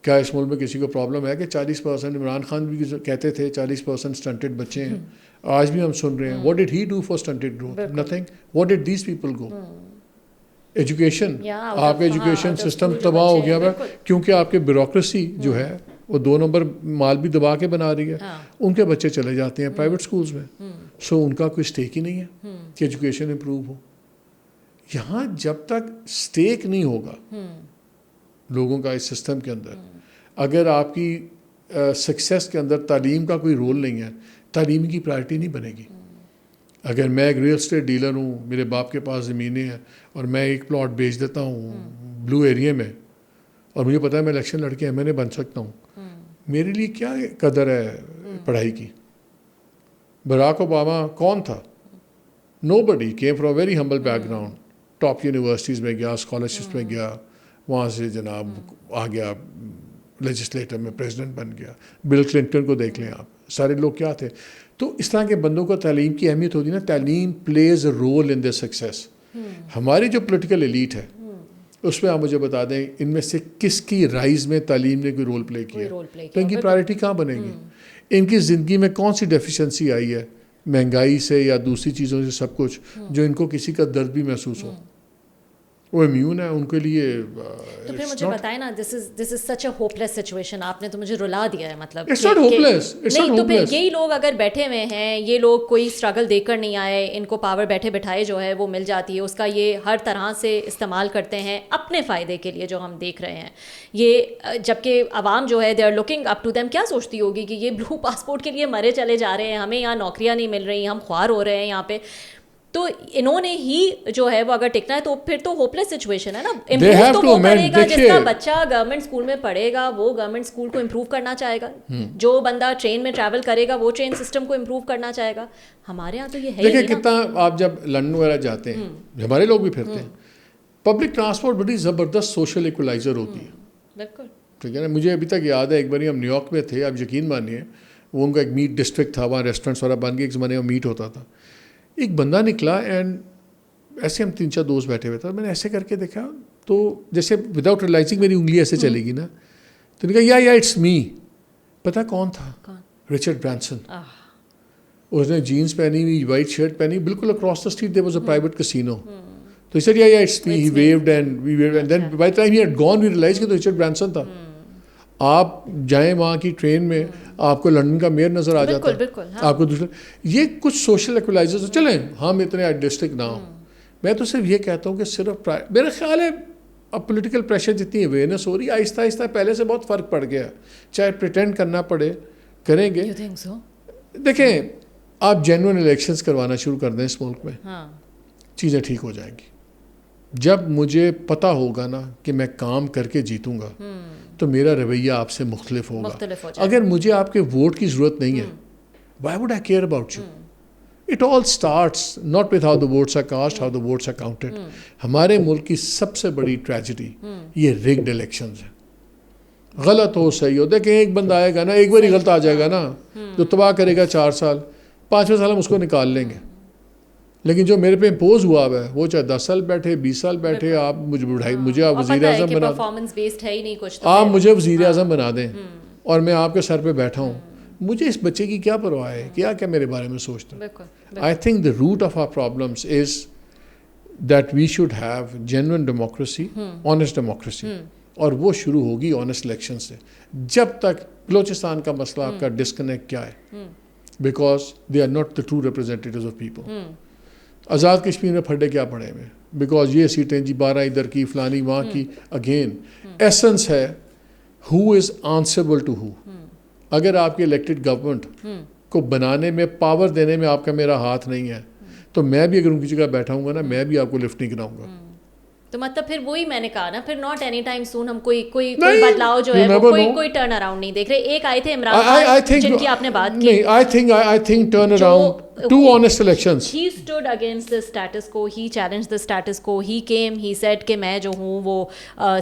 کیا اس ملک میں کسی کو پرابلم ہے کہ 40% عمران خان بھی کہتے تھے 40% سٹنٹڈ بچے ہیں, آج بھی ہم سن رہے ہیں. What did he do for stunted growth? Nothing. What did these people go? Education. آپ کا ایجوکیشن سسٹم تباہ ہو گیا ہے کیونکہ آپ کے بیوروکریسی جو ہے وہ 2 نمبر مال بھی دبا کے بنا رہی ہے. ان کے بچے چلے جاتے ہیں پرائیویٹ سکولز میں. سو ان کا کوئی اسٹیک ہی نہیں ہے کہ ایجوکیشن امپروو ہو. یہاں جب تک اسٹیک نہیں ہوگا لوگوں کا اس سسٹم کے اندر, اگر آپ کی سکسیس کے اندر تعلیم کا کوئی رول نہیں ہے, تعلیم کی پرائرٹی نہیں بنے گی. اگر میں ایک ریئل اسٹیٹ ڈیلر ہوں, میرے باپ کے پاس زمینیں ہیں اور میں ایک پلاٹ بیچ دیتا ہوں بلو ایریا میں, اور مجھے پتا ہے میں الیکشن لڑ کے ایم این اے بن سکتا ہوں, میرے لیے کیا قدر ہے پڑھائی کی؟ براک اوباما کون تھا؟ No buddy. Came from very humble background, top universities میں گیا, اسکالرشپس میں گیا, وہاں سے جناب آ گیا لیجسلیٹر میں پریزیڈنٹ بن گیا. بل کلنٹن کو دیکھ لیں آپ, سارے لوگ کیا تھے. تو اس طرح کے بندوں کو تعلیم کی اہمیت ہوتی ہے نا. تعلیم plays a role in their success. ہماری جو پولیٹیکل ایلیٹ ہے اس میں آپ مجھے بتا دیں ان میں سے کس کی رائز میں تعلیم نے کوئی رول پلے کیا, تو ان کی پرائرٹی کہاں بنے گی؟ ان کی زندگی میں کون سی ڈیفیشنسی آئی ہے مہنگائی سے یا دوسری چیزوں سے, سب کچھ جو ان کو کسی کا درد بھی محسوس ہو؟ وہ امیون ہے ان کے لیے. تو پھر مجھے بتائیں نا, دس از سچ اے ہوپلیس سچویشن. آپ نے تو مجھے رلا دیا ہے. مطلب نہیں تو پھر یہی لوگ اگر بیٹھے ہوئے ہیں, یہ لوگ کوئی اسٹرگل دیکھ کر نہیں آئے, ان کو پاور بیٹھے بٹھائے جو ہے وہ مل جاتی ہے, اس کا یہ ہر طرح سے استعمال کرتے ہیں اپنے فائدے کے لیے, جو ہم دیکھ رہے ہیں یہ. جبکہ عوام جو ہے they are looking up to them. کیا سوچتی ہوگی کہ یہ بلو پاسپورٹ کے لیے مرے چلے جا رہے ہیں, ہمیں یہاں نوکریاں نہیں مل رہی, ہم خوار ہو رہے ہیں یہاں پہ. تو انہوں نے ہی جو ہے وہ اگر ٹکنا ہے تو پھر تو ہوپلیس سچویشن ہے نا. امپروو تو وہ کرے گا جس کا بچہ گورنمنٹ اسکول میں پڑھے گا, وہ گورنمنٹ اسکول کو امپروو کرنا چاہے گا. جو بندہ ٹرین میں ٹریول کرے گا وہ ٹرین سسٹم کو امپروو کرنا چاہے گا. ہمارے یہاں تو یہ ہے. دیکھیں کتنا آپ جب لندن وغیرہ جاتے ہیں, ہمارے لوگ بھی پھرتے ہیں, پبلک ٹرانسپورٹ بڑی زبردست سوشل ایکولائزر ہوتی ہے. بالکل ٹھیک ہے نا. مجھے ابھی تک یاد ہے ایک بار ہم نیو یارک میں تھے, آپ یقین مانیے وہ ان کا ایک میٹ ڈسٹرکٹ تھا, وہاں ریسٹورینٹس وغیرہ بن کے ایک زمانے میں میٹ ہوتا تھا. ایک بندہ نکلا اینڈ ایسے ہم 3-4 دوست بیٹھے ہوئے تھے, میں نے ایسے کر کے دیکھا تو جیسے وداؤٹ ریلائزنگ میری انگلی ایسے چلے گی نا, تو نے کہا یا اٹس می. پتہ کون تھا؟ Richard Branson. اس نے جینس پہنی ہوئی, وائٹ شرٹ پہنی, بالکل across the street there was a private casino. تو he said yeah it's me. He waved and we waved, and then by the time he had gone we realized کہ تو رچرڈ برانسن تھا. آپ جائیں وہاں کی ٹرین میں آپ کو لنڈن کا میئر نظر آ جاتا ہے, آپ کو دوسرا. یہ کچھ سوشل ایکولائزرز. چلیں ہم اتنے آئیڈیالسٹک نہ ہوں, میں تو صرف یہ کہتا ہوں کہ صرف میرا خیال ہے اب پولیٹیکل پریشر جتنی اویئرنیس ہو رہی ہے آہستہ آہستہ پہلے سے بہت فرق پڑ گیا. چاہے پریٹینڈ کرنا پڑے کریں گے. دیکھیں آپ جینوئن الیکشنز کروانا شروع کر دیں اس ملک میں, چیزیں ٹھیک ہو جائیں گی. جب مجھے پتہ ہوگا نا کہ میں کام کر کے جیتوں گا تو میرا رویہ آپ سے مختلف ہوگا. اگر مجھے آپ کے ووٹ کی ضرورت نہیں ہے, why would I care about you? It all starts not with how the votes are cast, how the votes are counted. ہمارے ملک کی سب سے بڑی ٹریجڈی یہ rigged elections ہے. غلط ہو صحیح ہو, دیکھیں ایک بندہ آئے گا نا, ایک بار ہی غلط آ جائے گا نا, جو تباہ کرے گا 4 سال 5ویں سال ہم اس کو نکال لیں گے. لیکن جو میرے پہ امپوز ہوا ہوا ہے وہ چاہے 10 سال بیٹھے 20 سال بیٹھے, آپ مجھے آپ وزیر اعظم بنا, آپ مجھے وزیر اعظم بنا دیں اور میں آپ کے سر پہ بیٹھا ہوں, مجھے اس بچے کی کیا پرواہ ہے, کیا میرے بارے میں سوچتا ہے. I think the root of our problems is that we should have genuine democracy, honest democracy, اور وہ شروع ہوگی آنیسٹ الیکشن سے. جب تک بلوچستان کا مسئلہ آپ کا ڈسکنیکٹ کیا ہے, because they are not the true representatives of people. Azad Kashmir میں پھڈے کیا پڑے ہوئے, بیکاز یہ سیٹیں جی 12 ادھر کی فلانی وہاں کی. اگین ایسنس ہے ہو از آنسربل ٹو ہو. اگر آپ کی الیکٹڈ گورنمنٹ کو بنانے میں پاور دینے میں آپ کا میرا ہاتھ نہیں ہے تو میں بھی اگر ان کی جگہ بیٹھا ہوں گا نا میں بھی آپ کو لفٹ نہیں کراؤں گا. تو مطلب پھر وہی میں نے کہا نا, پھر ناٹ اینی ٹائم سون ہم کوئی بدلاؤ جو ہے کوئی ٹرن اراؤنڈ نہیں دیکھ رہے. ایک آئے تھے عمران خان جن کی آپ نے بات کی, I think turn around, 2 honest elections. He stood against the status quo, he challenged the status quo, he came, he said کہ میں جو ہوں وہ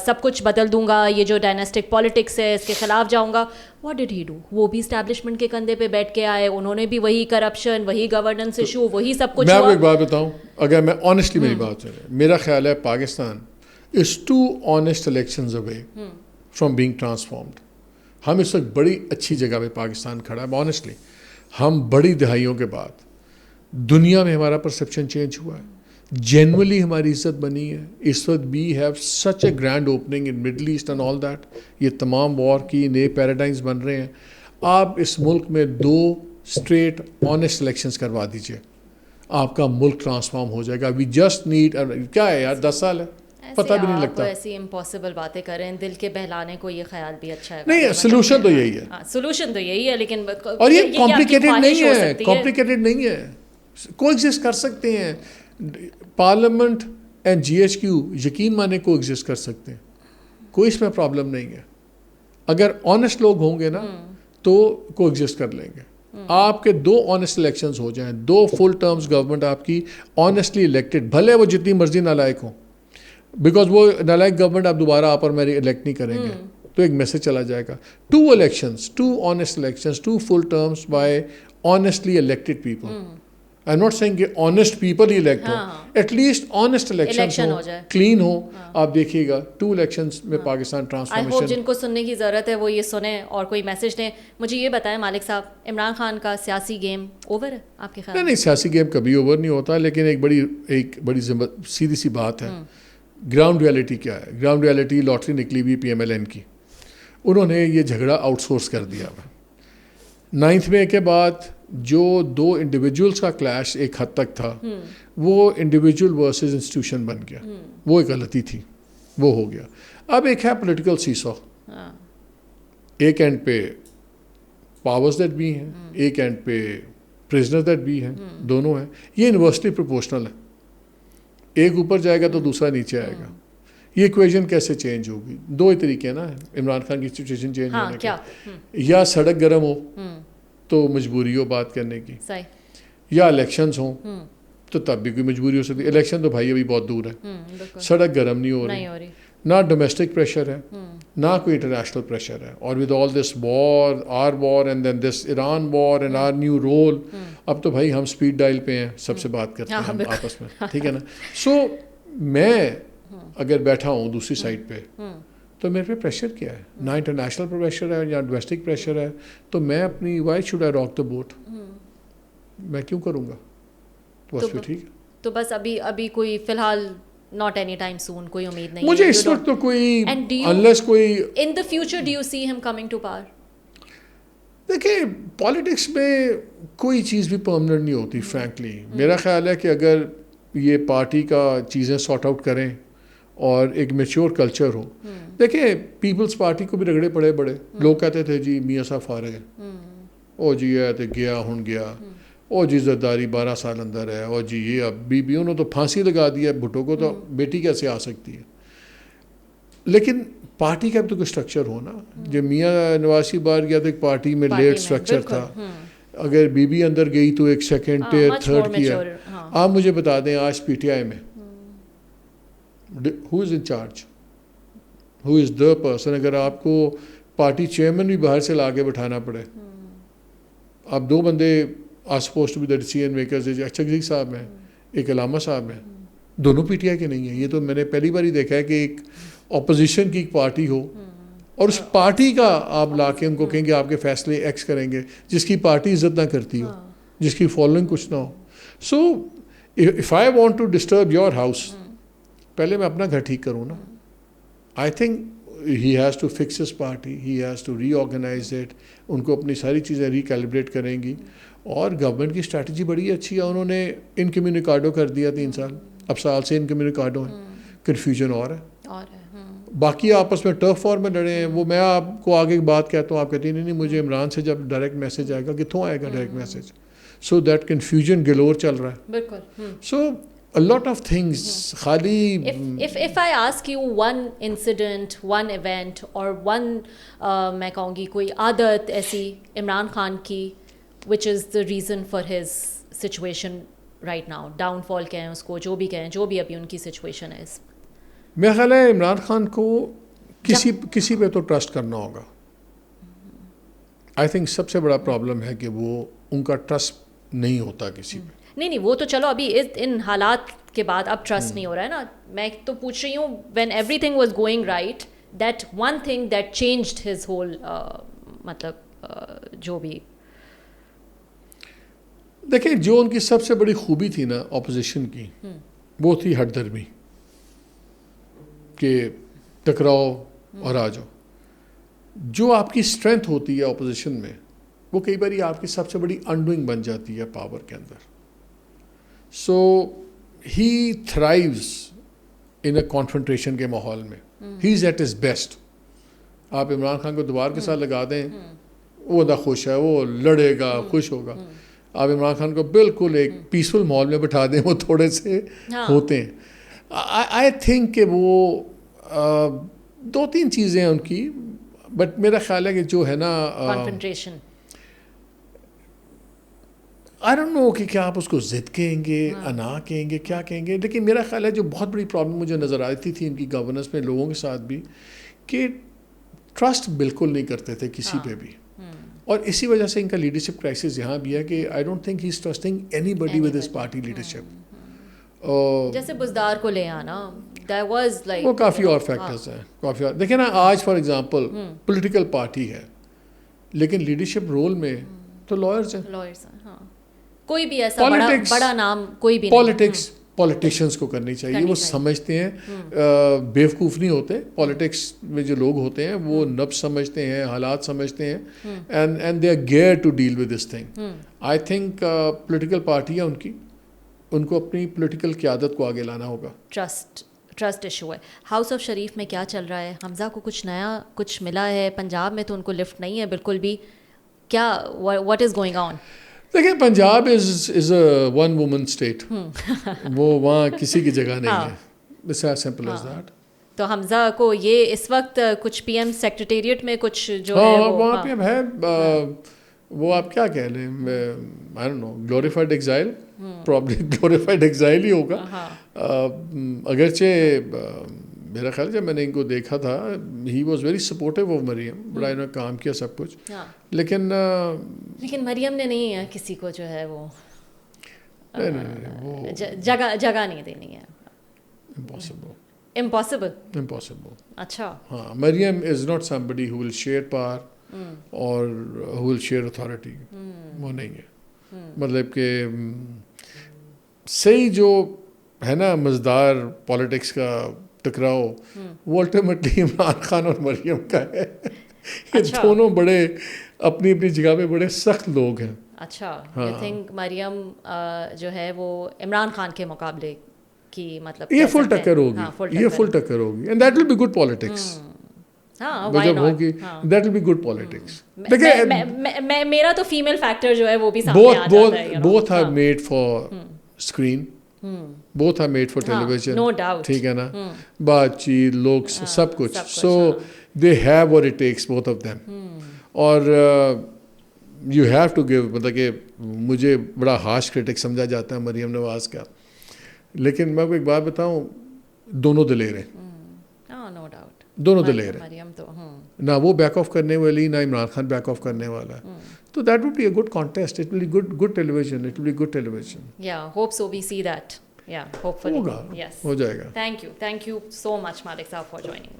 سب کچھ بدل دوں گا, یہ جو ڈائناسٹک پالیٹکس ہے اس کے خلاف جاؤں گا. What did he do? وہ بھی اسٹیبلشمنٹ کے کندھے پہ بیٹھ کے آئے, انہوں نے بھی وہی کرپشن, وہی گورننس ایشو, وہی سب کچھ. میں آپ کو ایک بات بتاؤں, اگر میں آنیسٹلی میری بات سنیں, میرا خیال ہے Pakistan is 2 honest elections away from being transformed. ہم اس وقت بڑی اچھی جگہ پہ پاکستان کھڑا ہے. آنیسٹلی ہم بڑی دہائیوں کے بعد دنیا میں ہمارا پرسیپشن چینج ہوا ہے, جینولی ہماری عزت بنی ہے. اس وقت we have such a grand opening in middle east and all that. یہ تمام وار کی نئے پیراڈائمز بن رہے ہیں. آپ اس ملک میں 2 اسٹریٹ آنیسٹ الیکشنز کروا دیجیے, آپ کا ملک ٹرانسفارم ہو جائے گا. وی جسٹ نیڈ, کیا ہے یار 10 سال ہے, پتہ بھی نہیں لگتا. ایسی امپاسبل باتیں کریں, دل کے بہلانے کو یہ خیال بھی اچھا ہے. نہیں, سولوشن تو یہی ہے, سولوشن تو یہی ہے, لیکن اور یہ کمپلیکیٹڈ نہیں ہے, کمپلیکیٹڈ نہیں ہے, کو ایگزسٹ کر سکتے ہیں. پارلیمنٹ اینڈ GHQ یقین مانے کو ایگزسٹ کر سکتے ہیں, کوئی اس میں پرابلم نہیں ہے. اگر آنیسٹ لوگ ہوں گے نا تو کو ایگزسٹ کر لیں گے. آپ کے 2 آنیسٹ الیکشنز ہو جائیں, 2 فل ٹرمز گورنمنٹ آپ کی آنیسٹلی الیکٹڈ, بھلے وہ جتنی مرضی نالائق ہوں, بیکاز وہ نالائق گورنمنٹ آپ دوبارہ آپ اور میری الیکٹ نہیں کریں گے تو ایک میسج چلا جائے گا. 2 elections, 2 honest elections, 2 full terms by honestly elected people. I'm not saying کہ honest people he elect who, at least honest elections who, clean ہو. آپ دیکھیے گا 2 elections میں پاکستان ٹرانسفارمیشن. I hope جن کو سننے کی ضرورت ہے وہ یہ سنیں اور کوئی میسج دیں. مجھے یہ بتائیں مالک صاحب, عمران خان کا سیاسی گیم اوور ہے آپ کے خیال میں؟ نہیں, سیاسی گیم کبھی اوور نہیں ہوتا, لیکن ایک بڑی سیدھی سی بات ہے. گراؤنڈ ریالٹی کیا ہے؟ گراؤنڈ ریالٹی لاٹری نکلی ہوئی PMLN کی, انہوں نے یہ جھگڑا آؤٹ سورس کر دیا. 9 مئی کے بعد جو 2 انڈیویجولس کا کلیش ایک حد تک تھا وہ انڈیویجول ورسز انسٹیٹیوشن بن گیا. وہ ایک غلطی تھی, وہ ہو گیا. اب ایک ہے پولیٹیکل سیسو, ایک اینڈ پہ پاورز دیٹ بھی ہیں, ایک اینڈ پہ پرزنر دیٹ بھی ہیں, دونوں ہیں. یہ یونیورسلی پروپورشنل ہے, ایک اوپر جائے گا تو دوسرا نیچے آئے گا. یہ ایکویژن کیسے چینج ہوگی؟ 2 ہی طریقے ہیں نا عمران خان کی سچویشن چینج ہونے کے, یا سڑک گرم ہو تو مجبوری ہو بات کرنے کی, یا الیکشنز ہوں تو تب بھی کوئی مجبوری ہو سکتی. الیکشن تو بھائی ابھی بہت دور ہے, سڑک گرم نہیں ہو رہی, نہ ڈومیسٹک پریشر ہے نہ کوئی انٹرنیشنل پریشر ہے. اور with all this war, our war and then this Iran war and our new rule, اب تو بھائی ہم اسپیڈ ڈائل پہ ہیں, سب سے بات کرتے ہیں آپس میں, ٹھیک ہے نا. سو میں اگر بیٹھا ہوں دوسری سائڈ پہ تو میرے پہ پریشر کیا ہے؟ نہ انٹرنیشنل پریشر ہے یا ڈومیسٹک پریشر ہے, تو میں اپنی why should I rock the boat. میں کیوں کروں گا؟ تو بس پھر ٹھیک ہے. تو بس ابھی کوئی فی الحال not any time soon کوئی امید نہیں مجھے اس وقت تو کوئی unless کوئی in the future do you see him coming to power؟ دیکھیں پالیٹکس میں کوئی چیز بھی پرماننٹ نہیں ہوتی فرینکلی. میرا خیال ہے کہ اگر یہ پارٹی کا چیزیں سارٹ آؤٹ کریں اور ایک میچور کلچر ہو. دیکھیں پیپلز پارٹی کو بھی رگڑے پڑے بڑے لوگ کہتے تھے جی میاں صاحب فارغ ہیں, او جی ہے تو گیا ہن گیا, او جی زرداری 12 سال اندر ہے, او جی یہ اب بیویوں نے تو پھانسی لگا دیا, بھٹو کو تو بیٹی کیسے آ سکتی ہے. لیکن پارٹی کا بھی تو کوئی اسٹرکچر ہو نا. جب میاں نواز شریف باہر گیا تو ایک پارٹی میں لیٹ اسٹرکچر تھا, اگر بی بی اندر گئی تو ایک سیکنڈ ٹیئر تھرڈ کیا. آپ مجھے بتا دیں آج پی ٹی آئی میں ہو از in charge, who is the person. اگر آپ کو پارٹی چیئرمین بھی باہر سے لا کے بٹھانا پڑے, آپ 2 بندے are supposed to be the decision makers, اچھک صاحب ہیں ایک علامہ صاحب ہیں, دونوں پی ٹی آئی کے نہیں ہیں. یہ تو میں نے پہلی بار ہی دیکھا ہے کہ ایک اپوزیشن کی ایک پارٹی ہو اور اس پارٹی کا آپ لا کے ان کو کہیں کہ آپ کے فیصلے ایکس کریں گے, جس کی پارٹی عزت نہ کرتی ہو, جس کی فالوئنگ کچھ نہ ہو. So if I want to disturb your house, پہلے میں اپنا گھر ٹھیک کروں نا. I think he has to fix his party, he has to reorganize it. ان کو اپنی ساری چیزیں ریکیلیبریٹ کریں گی. اور گورنمنٹ کی اسٹریٹجی بڑی اچھی ہے, انہوں نے انکمیونیکاڈو کر دیا 3 سال, اب سال سے انکمیونیکاڈو ہے. کنفیوژن اور ہے. باقی آپس میں ٹرف وار میں لڑے ہیں. وہ میں آپ کو آگے ایک بات کہتا ہوں, آپ کہتے ہیں نہیں مجھے عمران سے جب ڈائریکٹ میسج آئے گا, کتوں آئے گا direct message. So that confusion galore چل رہا ہے. بالکل. سو a lot of things خالی if I ask you one incident, one event or one میں کہوں گی کوئی عادت ایسی عمران خان کی which is the reason for his situation right now, downfall کہیں اس کو, جو بھی کہیں, جو بھی ابھی ان کی سچویشن ہے. میرا خیال ہے عمران خان کو کسی پہ تو ٹرسٹ کرنا ہوگا. آئی تھنک سب سے بڑا پرابلم ہے کہ وہ ان کا ٹرسٹ نہیں ہوتا کسی پہ. نہیں وہ تو چلو ابھی ان حالات کے بعد اب ٹرسٹ نہیں ہو رہا ہے نا. میں تو پوچھ رہی ہوں when every thing was going right, that one thing that changed his whole, مطلب جو بھی. دیکھیں جو ان کی سب سے بڑی خوبی تھی نا اپوزیشن کی, وہ تھی ہٹ درمی, کہ ٹکراؤ اور آ جاؤ. جو آپ کی اسٹرینتھ ہوتی ہے اپوزیشن میں, وہ کئی بار آپ کی سب سے بڑی انڈوئنگ بن جاتی ہے پاور کے اندر. سو ہی تھرائیوز ان اے کانفرنٹریشن کے ماحول میں, ہی از ایٹ ہز بیسٹ. آپ عمران خان کو دوبار کے ساتھ لگا دیں, وہ نہ خوش ہے, وہ لڑے گا, خوش ہوگا. آپ عمران خان کو بالکل ایک پیسفل ماحول میں بٹھا دیں, وہ تھوڑے سے ہوتے ہیں. آئی تھنک کہ وہ 2-3 چیزیں ہیں ان کی, بٹ میرا خیال ہے کہ جو ہے نا کانفرنٹریشن, آئی ڈونٹ نو کہ کیا آپ اس کو ضد کہیں گے, انا کہیں گے, کیا کہیں گے. لیکن میرا خیال ہے جو بہت بڑی پرابلم مجھے نظر آتی تھی ان کی گورننس میں لوگوں کے ساتھ بھی, کہ ٹرسٹ بالکل نہیں کرتے تھے کسی پہ بھی. اور اسی وجہ سے ان کا لیڈرشپ کرائسس یہاں بھی ہے کہ I don't think he is trusting anybody with his party leadership. جیسے بزدار کو لے آنا, there was like وہ کافی اور فیکٹرز ہیں, کافی اور. دیکھیں نا آج فار ایگزامپل پولیٹیکل پارٹی ہے, لیکن لیڈرشپ رول میں تو لائرز ہیں. ہاں, کوئی بھی ایسا بڑا نام کوئی بھی نہیں. پولیٹیشینس کو کرنی چاہیے. وہ سمجھتے ہیں, بیوقوف نہیں ہوتے. پولیٹکس میں جو لوگ ہوتے ہیں وہ نبض سمجھتے ہیں, حالات سمجھتے ہیں, and they are gear to deal with this thing. I think political party ہے ان کو اپنی پولیٹیکل قیادت کو آگے لانا ہوگا. ٹرسٹ ایشو ہے. ہاؤس آف شریف میں کیا چل رہا ہے؟ حمزہ کو کچھ نیا کچھ ملا ہے؟ پنجاب میں تو ان کو لفٹ نہیں ہے بالکل بھی. کیا واٹ از گوئنگ آن؟ دیکھیں Punjab is a one woman state. وہ وہاں کسی کی جگہ نہیں ہے. It's as simple as that. تو حمزہ کو یہ اس وقت کچھ پی ایم سیکریٹریٹ میں کچھ جو ہے وہاں پہ ہے, وہ آپ کیا کہہ لیں, I don't know, glorified exile. Probably glorified exile ہی ہوگا. اگرچہ میرا خیال ہے جب میں نے ان کو دیکھا تھا, he was very supportive of Maryam, بڑا انہوں نے کام کیا سب کچھ. لیکن مریم نے نہیں کسی کو جو ہے وہ جگہ نہیں دینی ہے. امپاسبل. اچھا. ہاں, Maryam is not somebody who will share power اور who will share authority. وہ نہیں ہے. مطلب کہ صحیح جو ہے نا مزدار پالیٹکس کا ٹکراؤ وہ الٹیمیٹلی عمران خان اور مریم کا ہے. یہ دونوں بڑے اپنی اپنی جگہ پہ بڑے سخت لوگ ہیں. اچھا یو تھنک مریم جو ہے وہ عمران خان کے مقابلے کی مطلب یہ فل ٹکر ہوگی, یہ فل ٹکر ہوگی, and that will be good politics. جب ہوگی that will be good politics. میرا تو فیمیل فیکٹر جو ہے وہ بھی سامنے آ جاتا ہے. Both are made for screen, both are made for television. No doubt. ٹھیک ہے نا, بات چیت looks سب کچھ. So they have what it takes, both of them. اور you have to give, مطلب کہ مجھے بڑا ہارش کرٹک سمجھا جاتا ہے مریم نواز کا, لیکن میں کو ایک بات بتاؤں, دونوں دلیر ہیں. No doubt. دونوں دلیر ہیں. مریم تو نہ وہ بیک آف کرنے والی, نہ عمران خان بیک آف کرنے والا. So that would be a good contest. It will be good television. It will be good television. Yeah, hope so. We see that. Yeah, hopefully. ہوگا, Yes. ہو جائے گا. Thank you so much, Malik Saab, for joining me.